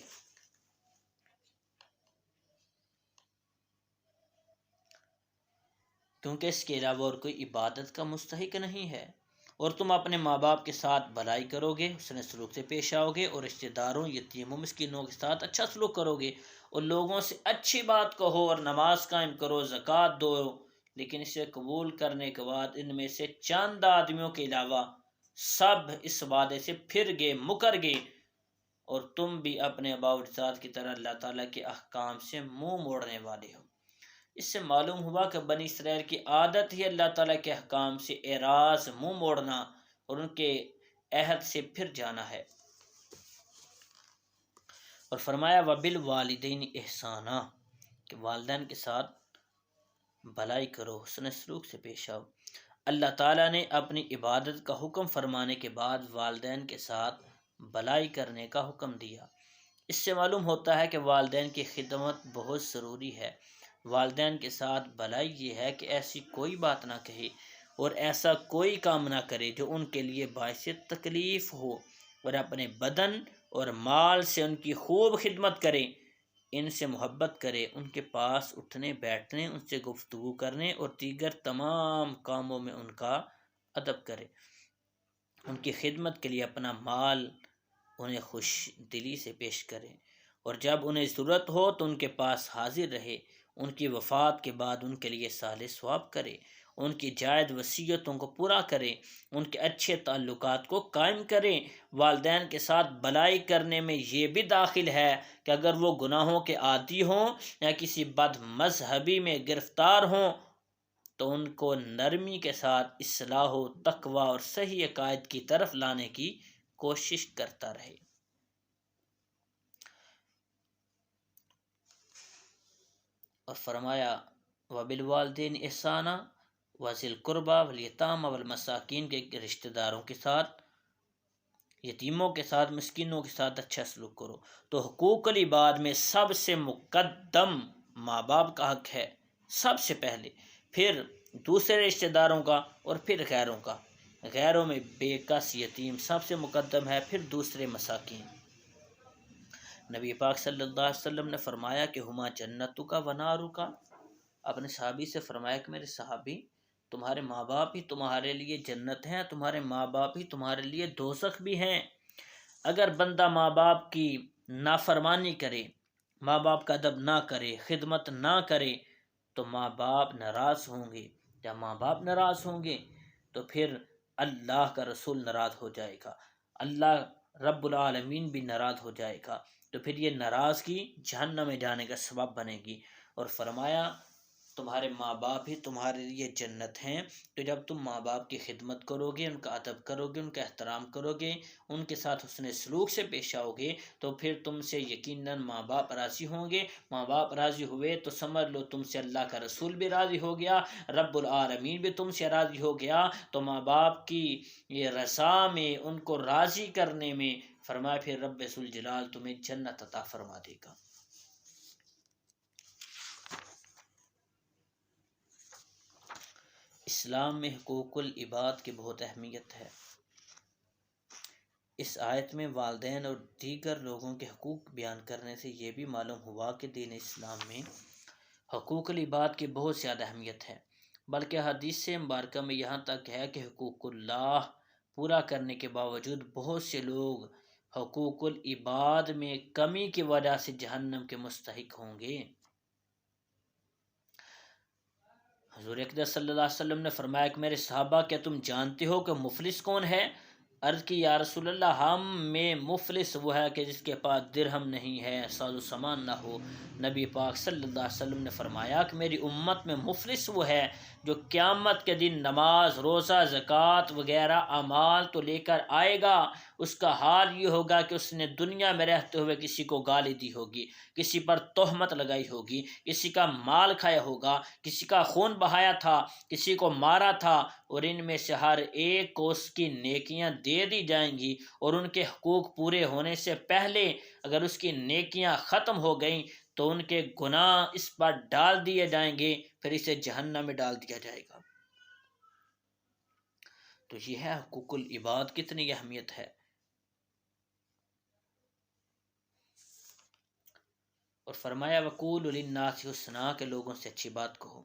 کیونکہ اس کے علاوہ اور کوئی عبادت کا مستحق نہیں ہے اور تم اپنے ماں باپ کے ساتھ بھلائی کرو گے حسن سلوک سے پیش آؤ گے اور رشتہ داروں یتیموں مسکینوں کے ساتھ اچھا سلوک کرو گے اور لوگوں سے اچھی بات کہو اور نماز قائم کرو زکوٰۃ دو لیکن اسے قبول کرنے کے بعد ان میں سے چند آدمیوں کے علاوہ سب اس وعدے سے پھر گئے مکر گئے اور تم بھی اپنے آباء و اجداد کی طرح اللہ تعالیٰ کے احکام سے منہ موڑنے والے ہو اس سے معلوم ہوا کہ بنی اسرائیل کی عادت ہی اللہ تعالیٰ کے احکام سے اعراض منہ موڑنا اور ان کے عہد سے پھر جانا ہے اور فرمایا وَبِالْوَالِدَيْنِ احسانا کہ والدین کے ساتھ بھلائی کرو حسن سلوک سے پیش آؤ اللہ تعالیٰ نے اپنی عبادت کا حکم فرمانے کے بعد والدین کے ساتھ بھلائی کرنے کا حکم دیا اس سے معلوم ہوتا ہے کہ والدین کی خدمت بہت ضروری ہے والدین کے ساتھ بھلائی یہ ہے کہ ایسی کوئی بات نہ کہے اور ایسا کوئی کام نہ کرے جو ان کے لیے باعث تکلیف ہو، اور اپنے بدن اور مال سے ان کی خوب خدمت کرے، ان سے محبت کرے، ان کے پاس اٹھنے بیٹھنے، ان سے گفتگو کرنے اور دیگر تمام کاموں میں ان کا ادب کرے، ان کی خدمت کے لیے اپنا مال انہیں خوش دلی سے پیش کرے، اور جب انہیں ضرورت ہو تو ان کے پاس حاضر رہے، ان کی وفات کے بعد ان کے لیے صالح ثواب کرے، ان کی جائز وصیتوں کو پورا کرے، ان کے اچھے تعلقات کو قائم کرے۔ والدین کے ساتھ بلائی کرنے میں یہ بھی داخل ہے کہ اگر وہ گناہوں کے عادی ہوں یا کسی بد مذہبی میں گرفتار ہوں تو ان کو نرمی کے ساتھ اصلاح و تقوی اور صحیح عقائد کی طرف لانے کی کوشش کرتا رہے۔ اور فرمایا وبالوالدین احسانا وذی القربى والیتامى والمساکین کے رشتہ داروں کے ساتھ، یتیموں کے ساتھ، مسکینوں کے ساتھ اچھا سلوک کرو۔ تو حقوق العباد میں سب سے مقدم ماں باپ کا حق ہے، سب سے پہلے، پھر دوسرے رشتہ داروں کا، اور پھر غیروں کا۔ غیروں میں بے کس یتیم سب سے مقدم ہے، پھر دوسرے مساکین۔ نبی پاک صلی اللہ علیہ وسلم نے فرمایا کہ ہما جنتو کا ونارو کا، اپنے صحابی سے فرمایا کہ میرے صحابی، تمہارے ماں باپ ہی تمہارے لیے جنت ہیں، تمہارے ماں باپ ہی تمہارے لیے دوزخ بھی ہیں۔ اگر بندہ ماں باپ کی نافرمانی کرے، ماں باپ کا ادب نہ کرے، خدمت نہ کرے، تو ماں باپ ناراض ہوں گے۔ جب ماں باپ ناراض ہوں گے تو پھر اللہ کا رسول ناراض ہو جائے گا، اللہ رب العالمین بھی ناراض ہو جائے گا، تو پھر یہ ناراضگی جہنم میں جانے کا سبب بنے گی۔ اور فرمایا تمہارے ماں باپ ہی تمہارے لیے جنت ہیں۔ تو جب تم ماں باپ کی خدمت کرو گے، ان کا ادب کرو گے، ان کا احترام کرو گے، ان کے ساتھ حسن سلوک سے پیش آؤ گے، تو پھر تم سے یقیناً ماں باپ راضی ہوں گے۔ ماں باپ راضی ہوئے تو سمجھ لو تم سے اللہ کا رسول بھی راضی ہو گیا، رب العالمین بھی تم سے راضی ہو گیا۔ تو ماں باپ کی یہ رضا میں، ان کو راضی کرنے میں، فرمایا پھر رب ذوالجلال تمہیں جنت عطا فرما دے گا۔ اسلام میں حقوق العباد کی بہت اہمیت ہے۔ اس آیت میں والدین اور دیگر لوگوں کے حقوق بیان کرنے سے یہ بھی معلوم ہوا کہ دین اسلام میں حقوق العباد کی بہت زیادہ اہمیت ہے، بلکہ حدیث مبارکہ میں یہاں تک ہے کہ حقوق اللہ پورا کرنے کے باوجود بہت سے لوگ حقوق العباد میں کمی کی وجہ سے جہنم کے مستحق ہوں گے۔ حضور اقدس صلی اللہ علیہ وسلم نے فرمایا کہ میرے صحابہ، کیا تم جانتے ہو کہ مفلس کون ہے؟ عرض کی یا رسول اللہ، ہم میں مفلس وہ ہے کہ جس کے پاس درہم نہیں ہے، ساز و سامان نہ ہو۔ نبی پاک صلی اللہ علیہ وسلم نے فرمایا کہ میری امت میں مفلس وہ ہے جو قیامت کے دن نماز، روزہ، زکوٰۃ وغیرہ اعمال تو لے کر آئے گا، اس کا حال یہ ہوگا کہ اس نے دنیا میں رہتے ہوئے کسی کو گالی دی ہوگی، کسی پر تہمت لگائی ہوگی، کسی کا مال کھایا ہوگا، کسی کا خون بہایا تھا، کسی کو مارا تھا، اور ان میں سے ہر ایک کو اس کی نیکیاں دے دی جائیں گی، اور ان کے حقوق پورے ہونے سے پہلے اگر اس کی نیکیاں ختم ہو گئیں تو ان کے گناہ اس پر ڈال دیے جائیں گے، پھر اسے جہنم میں ڈال دیا جائے گا۔ تو یہ ہے حقوق العباد کتنی اہمیت ہے۔ اور فرمایا وقول للناس حسنا، کہ لوگوں سے اچھی بات کہو۔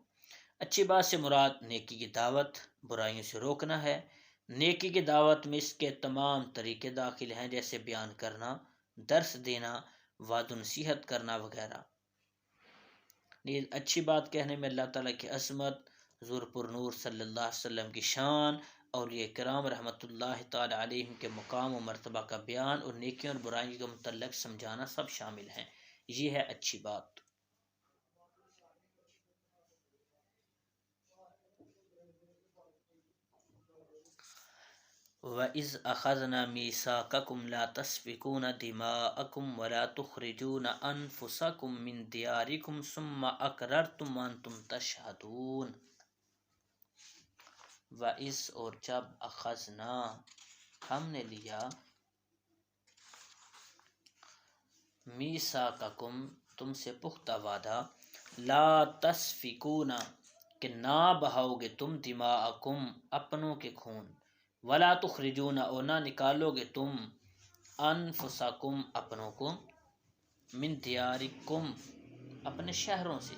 اچھی بات سے مراد نیکی کی دعوت، برائیوں سے روکنا ہے۔ نیکی کی دعوت میں اس کے تمام طریقے داخل ہیں، جیسے بیان کرنا، درس دینا، وعظ و نصیحت کرنا وغیرہ۔ اچھی بات کہنے میں اللہ تعالیٰ کی عظمت، حضور پر نور صلی اللہ علیہ وسلم کی شان، اولیاء کرام رحمۃ اللہ تعالی علیہم کے مقام و مرتبہ کا بیان، اور نیکیوں اور برائیوں کے متعلق سمجھانا سب شامل ہیں۔ یہ ہے اچھی بات۔ وَإِذْ أَخَذْنَا مِيثَاقَكُمْ لَا تَسْفِكُونَ دِمَاءَكُمْ وَلَا تُخْرِجُونَ أَنفُسَكُمْ مِنْ دِيَارِكُمْ ثُمَّ أَقْرَرْتُمْ وَأَنْتُمْ تَشْهَدُونَ۔ وَإِذْ، اور جب، أَخَذْنَا، ہم نے لیا، مِيثَاقَكُمْ، تم سے پختہ وعدہ، لا تسفکون کہ نہ بہاؤ گے تم دماءکم اپنوں کے خون، ولا تخرجون اور نہ نکالو گے تم انفسکم اپنوں کو، من دیارکم اپنے شہروں سے،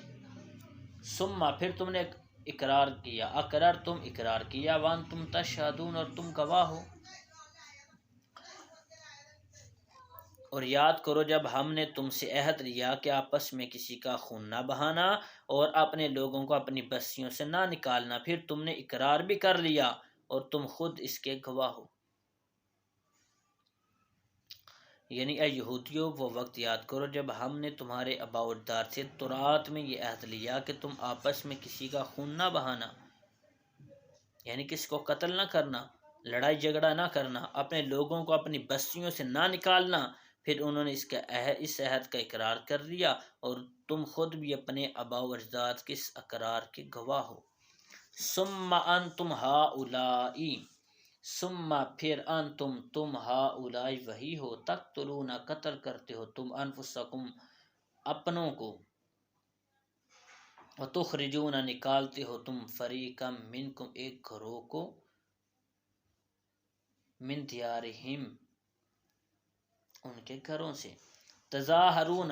ثم پھر تم نے اقرار کیا، اقرار تم اقرار کیا، وانتم تشہدون اور تم گواہ ہو۔ اور یاد کرو جب ہم نے تم سے عہد لیا کہ آپس میں کسی کا خون نہ بہانا اور اپنے لوگوں کو اپنی بستیوں سے نہ نکالنا، پھر تم نے اقرار بھی کر لیا اور تم خود اس کے گواہ ہو۔ یعنی اے یہودیوں وہ وقت یاد کرو جب ہم نے تمہارے آباء و اجداد سے تورات میں یہ عہد لیا کہ تم آپس میں کسی کا خون نہ بہانا، یعنی کسی کو قتل نہ کرنا، لڑائی جھگڑا نہ کرنا، اپنے لوگوں کو اپنی بستیوں سے نہ نکالنا۔ پھر انہوں نے اس عہد کا اقرار کر لیا اور تم خود بھی اپنے آباء و اجداد کے اس اقرار کے گواہ ہو۔ ثم انتم ہؤلاء ثم پھر انتم تم ہؤلاء وہی ہو، تقتلون قتل کرتے ہو تم انفسکم اپنوں کو، وتخرجون نکالتے ہو تم فریقا منکم ایک گروہ کو، من دیارہم ان کے گھروں سے، تظاہرون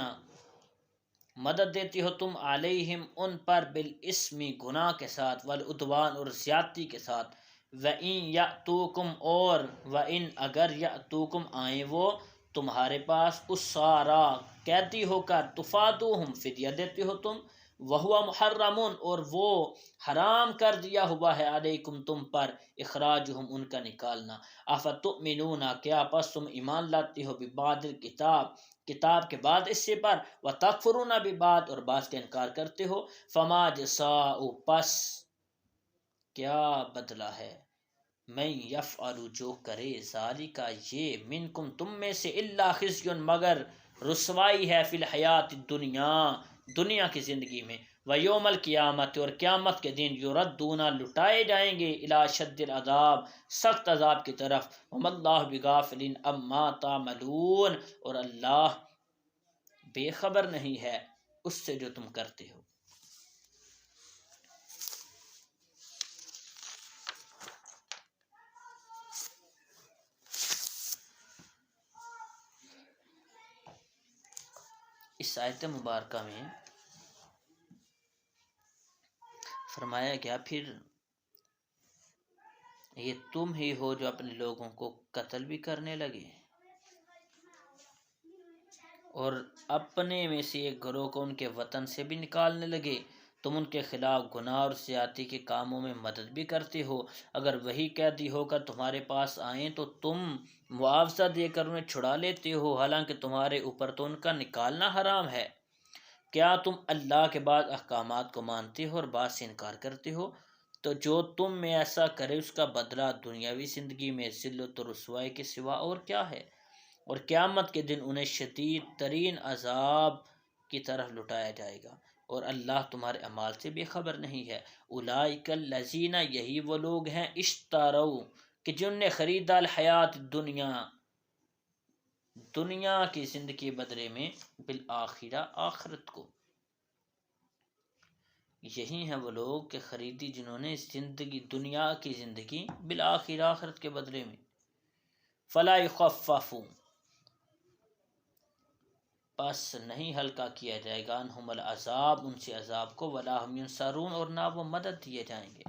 مدد دیتی ہو تم علیہم ان پر بالاسم گناہ کے ساتھ، والعدوان اور زیادتی کے ساتھ، وَإِن یأتوکم اور وَإِن اگر یأتوکم آئیں وہ تمہارے پاس اسارا قیدی ہو کر، تفادوہم فدیہ دیتے ہو تم، وہو محرمون اور وہ حرام کر دیا ہوا ہے، علیکم تم پر، اخراجہم ان کا نکالنا، افتؤمنون کیا پس تم ایمان لاتے ہو، ببعض الکتاب کتاب کے بعد حصے پر، وتکفرون ببعض اور بعض کا انکار کرتے ہو، فما جزاء پس کیا بدلہ ہے، من یفعل جو کرے، ذالک یہ، منکم تم میں سے، الا خزی مگر رسوائی ہے، فی الحیات الدنیا دنیا کی زندگی میں، ویوم القیامت اور قیامت کے دن، یردون لٹائے جائیں گے، الی شد العذاب سخت عذاب کی طرف، وما اللہ بغافل عما تعملون اور اللہ بے خبر نہیں ہے اس سے جو تم کرتے ہو۔ اس آیت مبارکہ میں فرمایا گیا پھر یہ تم ہی ہو جو اپنے لوگوں کو قتل بھی کرنے لگے اور اپنے میں سے ایک گروہ کو ان کے وطن سے بھی نکالنے لگے، تم ان کے خلاف گناہ اور زیادتی کے کاموں میں مدد بھی کرتے ہو، اگر وہی قیدی ہو کر تمہارے پاس آئیں تو تم معاوضہ دے کر انہیں چھڑا لیتے ہو، حالانکہ تمہارے اوپر تو ان کا نکالنا حرام ہے۔ کیا تم اللہ کے بعد احکامات کو مانتے ہو اور بات سے انکار کرتے ہو؟ تو جو تم میں ایسا کرے اس کا بدلہ دنیاوی زندگی میں ذلت و رسوائی کے سوا اور کیا ہے، اور قیامت کے دن انہیں شدید ترین عذاب کی طرف لٹایا جائے گا، اور اللہ تمہارے اعمال سے بے خبر نہیں ہے۔ اولئک الذین یہی وہ لوگ ہیں، اشتروا کہ جن نے خریدا الحیات دنیا کی زندگی بدلے میں، بالآخرہ آخرت کو، یہی ہیں وہ لوگ کہ خریدی جنہوں نے زندگی دنیا کی زندگی بالآخرہ آخرت کے بدلے میں، فلا یخفف پس نہیں ہلکا کیا جائے گا، انہم العذاب ان سے عذاب کو، ولا ہم ینصرون اور نہ وہ مدد دیے جائیں گے۔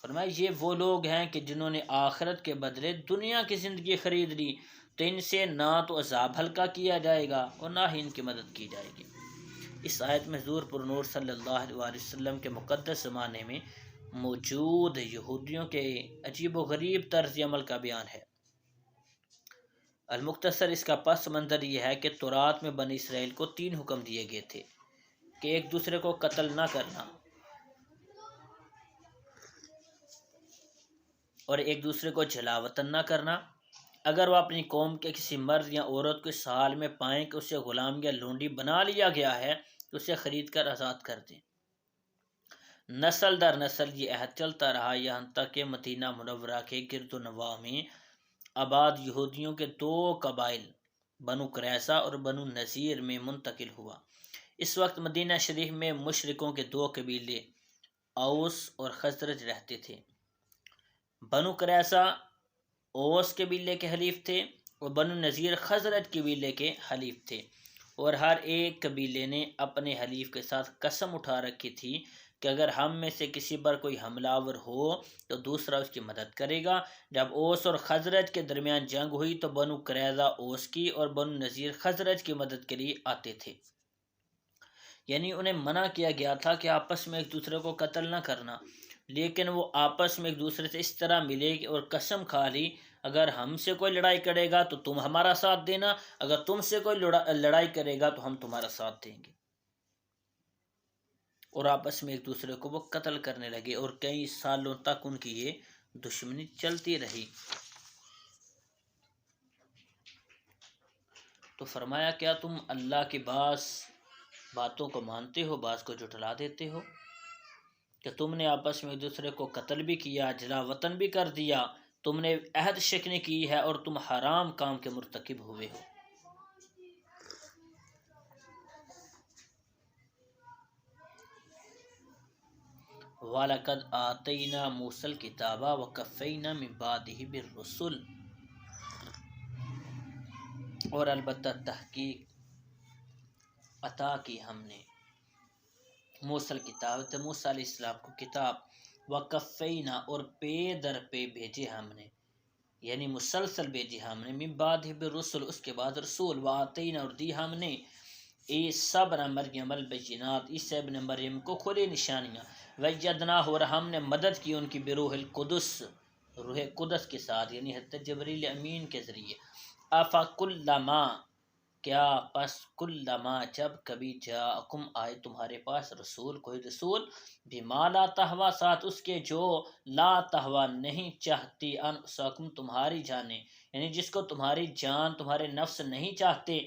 فرمایا یہ وہ لوگ ہیں کہ جنہوں نے آخرت کے بدلے دنیا کی زندگی خرید لی، تو ان سے نہ تو عذاب ہلکا کیا جائے گا اور نہ ہی ان کی مدد کی جائے گی۔ اس آیت میں حضور پر نور صلی اللہ علیہ وسلم کے مقدس زمانے میں موجود یہودیوں کے عجیب و غریب طرز عمل کا بیان ہے۔ المختصر اس کا پس منظر یہ ہے کہ تورات میں بنی اسرائیل کو 3 حکم دیے گئے تھے کہ ایک دوسرے کو قتل نہ کرنا اور ایک دوسرے کو جلا وطن نہ کرنا، اگر وہ اپنی قوم کے کسی مرد یا عورت کو اس حال میں پائیں کہ اسے غلام یا لونڈی بنا لیا گیا ہے تو اسے خرید کر آزاد کر دیں۔ نسل در نسل یہ عہد چلتا رہا، یہاں تک کہ مدینہ منورہ کے گرد و نواح میں آباد یہودیوں کے 2 قبائل بنو قریظہ اور بنو نذیر میں منتقل ہوا۔ اس وقت مدینہ شریف میں مشرکوں کے دو قبیلے اوس اور خزرج رہتے تھے۔ بنو قریظہ اوس قبیلے کے حلیف تھے اور بنو نذیر خزرج قبیلے کے حلیف تھے، اور ہر ایک قبیلے نے اپنے حلیف کے ساتھ قسم اٹھا رکھی تھی کہ اگر ہم میں سے کسی پر کوئی حملہ آور ہو تو دوسرا اس کی مدد کرے گا۔ جب اوس اور خزرج کے درمیان جنگ ہوئی تو بنو قریظہ اوس کی اور بنو نذیر خزرج کی مدد کے لیے آتے تھے، یعنی انہیں منع کیا گیا تھا کہ آپس میں ایک دوسرے کو قتل نہ کرنا، لیکن وہ آپس میں ایک دوسرے سے اس طرح ملے اور قسم کھا لی اگر ہم سے کوئی لڑائی کرے گا تو تم ہمارا ساتھ دینا، اگر تم سے کوئی لڑائی کرے گا تو ہم تمہارا ساتھ دیں گے، اور آپس میں ایک دوسرے کو وہ قتل کرنے لگے اور کئی سالوں تک ان کی یہ دشمنی چلتی رہی۔ تو فرمایا کیا تم اللہ کی بعض باتوں کو مانتے ہو، بعض کو جھٹلا دیتے ہو؟ کہ تم نے آپس میں ایک دوسرے کو قتل بھی کیا، جلا وطن بھی کر دیا، تم نے عہد شکنی کی ہے اور تم حرام کام کے مرتکب ہوئے ہو۔ وَلَقَدْ آتَيْنَا مُوسَى الْكِتَابَ وَكَفَّيْنَا مِن بَعْدِهِ بِالرُّسُلِ، اور البتہ تحقیق عطا کی ہم نے موسیٰ الکتاب، تو موسیٰ علیہ السلام کو کتاب، وَكَفَّيْنَا اور پے در پہ بھیجے ہم نے، یعنی مسلسل بھیجے ہم نے، من بعدہ بالرسل اس کے بعد رسول، وآتینا اور دی ہم نے عیسیٰ ابن مریم البینات عیسیٰ ابن مریم کو کھلی نشانیاں، ویدناہ اور ہم نے مدد کی ان کی بروح القدس روح قدس کے ساتھ، یعنی حضرت جبریل امین کے ذریعے۔ افکلما کیا پس کلما جب کبھی جاءکم آئے تمہارے پاس رسول کوئی رسول، بما لا تہوا ساتھ اس کے جو لا تہوا نہیں چاہتی انفسکم تمہاری جانیں، یعنی جس کو تمہاری جان تمہارے نفس نہیں چاہتے،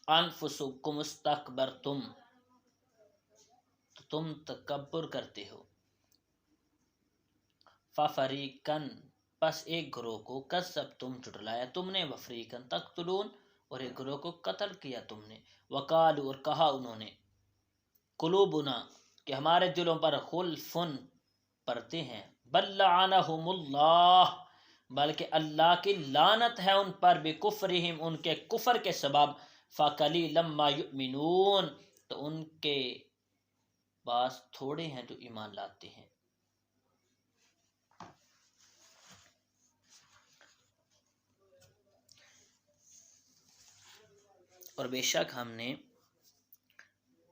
انفسکم استکبرتم تو تم تکبر کرتے ہو، ففریقن پس ایک گروہ کو کذبتم جھٹلایا تم نے، وفریقن تقتلون اور ایک گروہ کو قتل کیا تم نے، وقالوا اور کہا انہوں نے، قلوبنا کہ ہمارے دلوں پر غلفن پردے ہیں، بل لعنہم اللہ بلکہ اللہ کی لعنت ہے ان پر، بکفرہم ان کے کفر کے سبب، فقلیلا ما یؤمنون تو ان کے پاس تھوڑے ہیں جو ایمان لاتے ہیں۔ اور بے شک ہم نے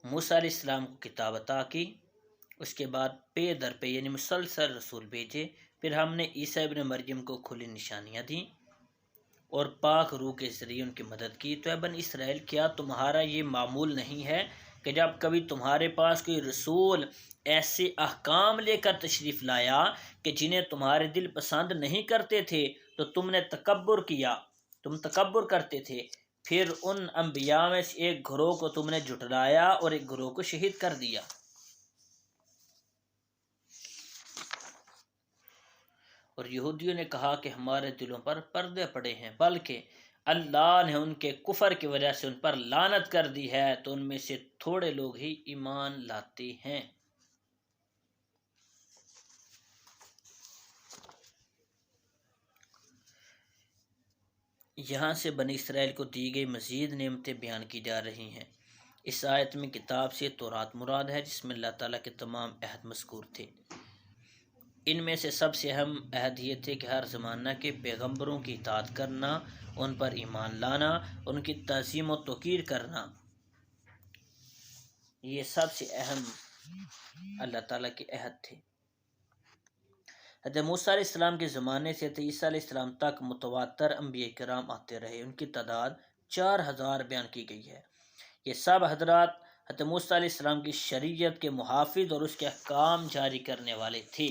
موسیٰ علیہ السلام کو کتاب عطا کی، اس کے بعد پے در پہ یعنی مسلسل رسول بھیجے، پھر ہم نے عیسیٰ ابن مریم کو کھلی نشانیاں دیں اور پاک روح کے ذریعے ان کی مدد کی۔ تو اے بنی اسرائیل کیا تمہارا یہ معمول نہیں ہے کہ جب کبھی تمہارے پاس کوئی رسول ایسے احکام لے کر تشریف لایا کہ جنہیں تمہارے دل پسند نہیں کرتے تھے تو تم نے تکبر کیا، تم تکبر کرتے تھے، پھر ان انبیاء میں سے ایک گروہ کو تم نے جھٹلایا اور ایک گروہ کو شہید کر دیا۔ اور یہودیوں نے کہا کہ ہمارے دلوں پر پردے پڑے ہیں، بلکہ اللہ نے ان کے کفر کی وجہ سے ان پر لعنت کر دی ہے، تو ان میں سے تھوڑے لوگ ہی ایمان لاتے ہیں۔ یہاں سے بنی اسرائیل کو دی گئی مزید نعمتیں بیان کی جا رہی ہیں۔ اس آیت میں کتاب سے تورات مراد ہے جس میں اللہ تعالیٰ کے تمام عہد مذکور تھے۔ ان میں سے سب سے اہم عہد یہ تھے کہ ہر زمانہ کے پیغمبروں کی اطاعت کرنا، ان پر ایمان لانا، ان کی تعظیم و توقیر کرنا، یہ سب سے اہم اللہ تعالیٰ کے عہد تھے۔ حضرت موسیٰ علیہ السلام کے زمانے سے عیسیٰ علیہ السلام تک متواتر انبیاء کرام آتے رہے، ان کی تعداد 4000 بیان کی گئی ہے۔ یہ سب حضرات حضرت موسیٰ علیہ السلام کی شریعت کے محافظ اور اس کے احکام جاری کرنے والے تھے،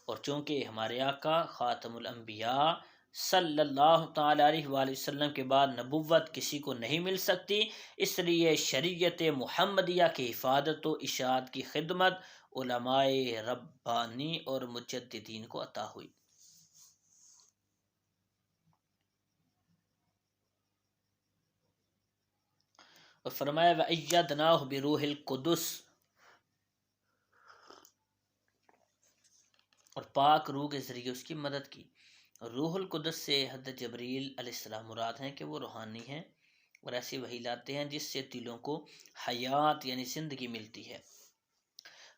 اور چونکہ ہمارے آقا خاتم الانبیاء صلی اللہ تعالی علیہ وآلہ وسلم کے بعد نبوت کسی کو نہیں مل سکتی، اس لیے شریعت محمدیہ کی حفاظت و اشاعت کی خدمت علماء ربانی اور مجددین کو عطا ہوئی۔ اور فرمایا وَأَيَّدْنَاهُ بِرُوحِ الْقُدُسِ، اور پاک روح کے ذریعے اس کی مدد کی۔ روح القدس سے حضرت جبریل علیہ السلام مراد ہیں کہ وہ روحانی ہیں اور ایسی وحی لاتے ہیں جس سے دلوں کو حیات یعنی زندگی ملتی ہے۔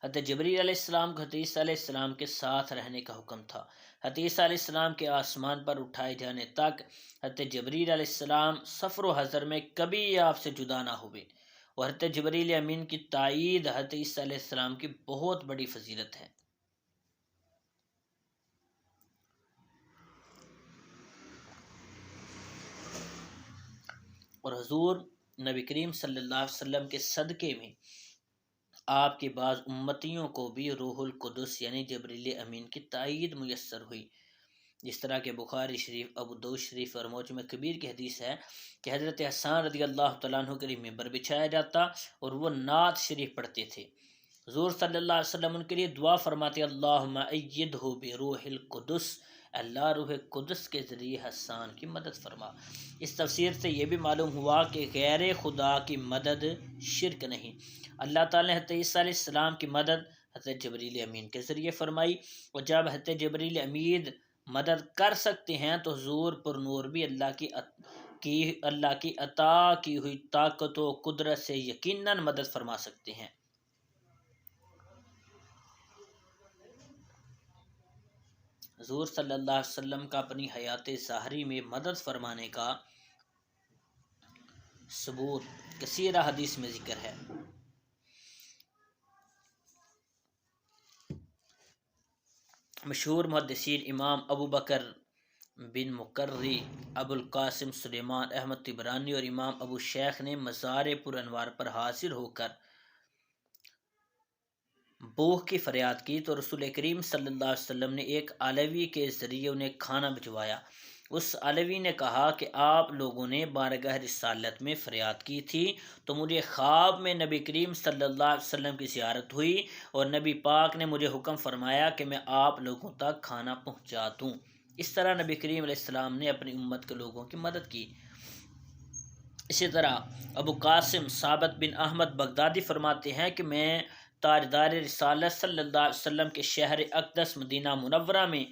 حضرت جبریل علیہ السلام کو حضرت عیسیٰ علیہ السلام کے ساتھ رہنے کا حکم تھا۔ حضرت عیسیٰ علیہ السلام کے آسمان پر اٹھائے جانے تک حضرت جبریل علیہ السلام سفر و حضر میں کبھی آپ سے جدا نہ ہوئے، اور حضرت جبریل امین کی تائید حضرت عیسیٰ علیہ السلام کی بہت بڑی فضیلت ہے۔ اور حضور نبی کریم صلی اللہ علیہ وسلم کے صدقے میں آپ کے بعض امتیوں کو بھی روح القدس یعنی جبریل امین کی تائید میسر ہوئی، جس طرح کہ بخاری شریف، ابو داؤد شریف اور معجم کبیر کی حدیث ہے کہ حضرت حسان رضی اللہ تعالیٰ عنہ کے لیے ممبر بچھایا جاتا اور وہ نعت شریف پڑھتے تھے۔ حضور صلی اللہ علیہ وسلم ان کے لیے دعا فرماتے اللہم ایدہ بروح القدس، اللہ روح قدس کے ذریعے حسان کی مدد فرما۔ اس تفسیر سے یہ بھی معلوم ہوا کہ غیر خدا کی مدد شرک نہیں۔ اللہ تعالیٰ نے حضرت عیسیٰ علیہ السلام کی مدد حضرت جبریل امین کے ذریعے فرمائی، اور جب حضرت جبریل امین مدد کر سکتے ہیں تو حضور پر نور بھی اللہ کی عطا کی ہوئی طاقت و قدرت سے یقیناً مدد فرما سکتے ہیں۔ حضور صلی اللہ علیہ وسلم کا اپنی حیات ظاہری میں مدد فرمانے کا ثبوت کثیر حدیث میں ذکر ہے۔ مشہور محدثین امام ابو بکر بن مقری، ابو القاسم سلیمان احمد طبرانی اور امام ابو شیخ نے مزار پر انوار پر حاضر ہو کر بھوک کی فریاد کی تو رسول کریم صلی اللہ علیہ وسلم نے ایک علوی کے ذریعے انہیں کھانا بھجوایا۔ اس علوی نے کہا کہ آپ لوگوں نے بارگاہ رسالت میں فریاد کی تھی تو مجھے خواب میں نبی کریم صلی اللہ علیہ وسلم کی زیارت ہوئی اور نبی پاک نے مجھے حکم فرمایا کہ میں آپ لوگوں تک کھانا پہنچا دوں۔ اس طرح نبی کریم علیہ السلام نے اپنی امت کے لوگوں کی مدد کی۔ اسی طرح ابو قاسم ثابت بن احمد بغدادی فرماتے ہیں کہ میں تاجدار رسالت صلی اللہ علیہ وسلم کے شہر اقدس مدینہ منورہ میں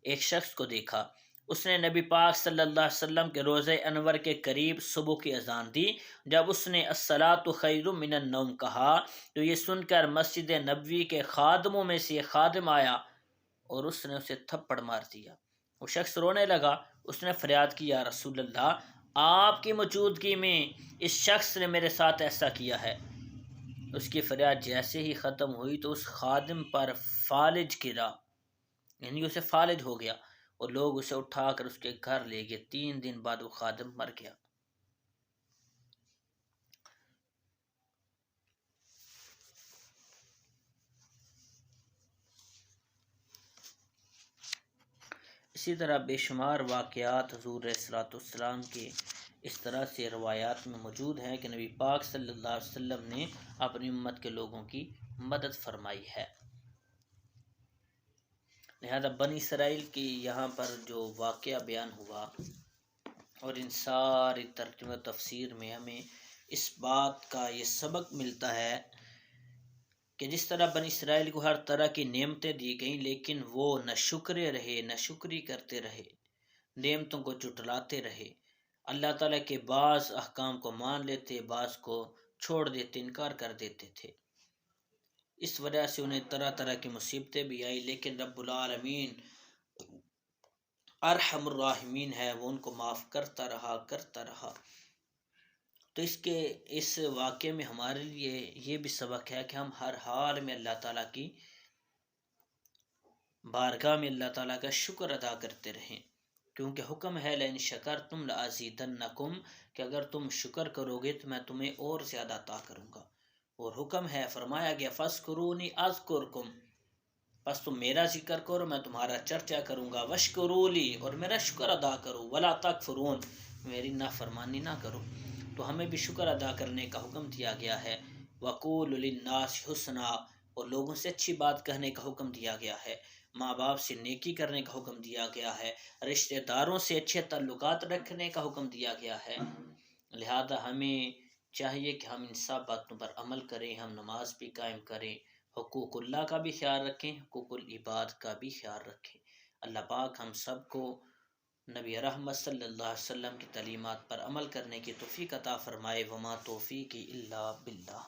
ایک شخص کو دیکھا۔ اس نے نبی پاک صلی اللہ علیہ وسلم کے روضہ انور کے قریب صبح کی اذان دی۔ جب اس نے الصلاۃ خیر من النوم کہا تو یہ سن کر مسجد نبوی کے خادموں میں سے ایک خادم آیا اور اس نے اسے تھپڑ مار دیا۔ وہ شخص رونے لگا۔ اس نے فریاد کی یا رسول اللہ، آپ کی موجودگی میں اس شخص نے میرے ساتھ ایسا کیا ہے۔ اس کی فریاد جیسے ہی ختم ہوئی تو اس خادم پر فالج گرا، یعنی اسے فالج ہو گیا، اور لوگ اسے اٹھا کر اس کے گھر لے گئے۔ 3 دن بعد وہ خادم مر گیا۔ اسی طرح بے شمار واقعات حضور علیہ الصلوۃ والسلام کے اس طرح سے روایات میں موجود ہیں کہ نبی پاک صلی اللہ علیہ وسلم نے اپنی امت کے لوگوں کی مدد فرمائی ہے۔ لہذا بنی اسرائیل کی یہاں پر جو واقعہ بیان ہوا اور ان ساری ترجمہ و تفسیر میں ہمیں اس بات کا یہ سبق ملتا ہے کہ جس طرح بنی اسرائیل کو ہر طرح کی نعمتیں دی گئیں لیکن وہ نہ شکرے رہے، نہ شکری کرتے رہے، نعمتوں کو جھٹلاتے رہے، اللہ تعالیٰ کے بعض احکام کو مان لیتے، بعض کو چھوڑ دیتے، انکار کر دیتے تھے۔ اس وجہ سے انہیں طرح طرح کی مصیبتیں بھی آئی، لیکن رب العالمین ارحم الراحمین ہے، وہ ان کو معاف کرتا رہا۔ تو اس واقعے میں ہمارے لیے یہ بھی سبق ہے کہ ہم ہر حال میں اللہ تعالیٰ کی بارگاہ میں اللہ تعالیٰ کا شکر ادا کرتے رہیں، کیونکہ حکم ہے لئن شکرتم لازیدنکم، کہ اگر تم شکر کرو گے تو میں تمہیں اور زیادہ عطا کروں گا۔ اور حکم ہے، فرمایا گیا فاذکرونی اذکرکم، بس تم میرا ذکر کرو میں تمہارا چرچا کروں گا، واشکرولی، اور میرا شکر ادا کرو، ولا تکفرون، میری نافرمانی نہ کرو۔ تو ہمیں بھی شکر ادا کرنے کا حکم دیا گیا ہے۔ وقولوا للناس حسنا، اور لوگوں سے اچھی بات کہنے کا حکم دیا گیا ہے، ماں باپ سے نیکی کرنے کا حکم دیا گیا ہے، رشتہ داروں سے اچھے تعلقات رکھنے کا حکم دیا گیا ہے۔ لہذا ہمیں چاہیے کہ ہم ان سب باتوں پر عمل کریں، ہم نماز بھی قائم کریں، حقوق اللہ کا بھی خیال رکھیں، حقوق العباد کا بھی خیال رکھیں۔ اللہ پاک ہم سب کو نبی رحمت صلی اللہ علیہ وسلم کی تعلیمات پر عمل کرنے کی توفیق عطا فرمائے۔ وما توفیقی الا باللہ۔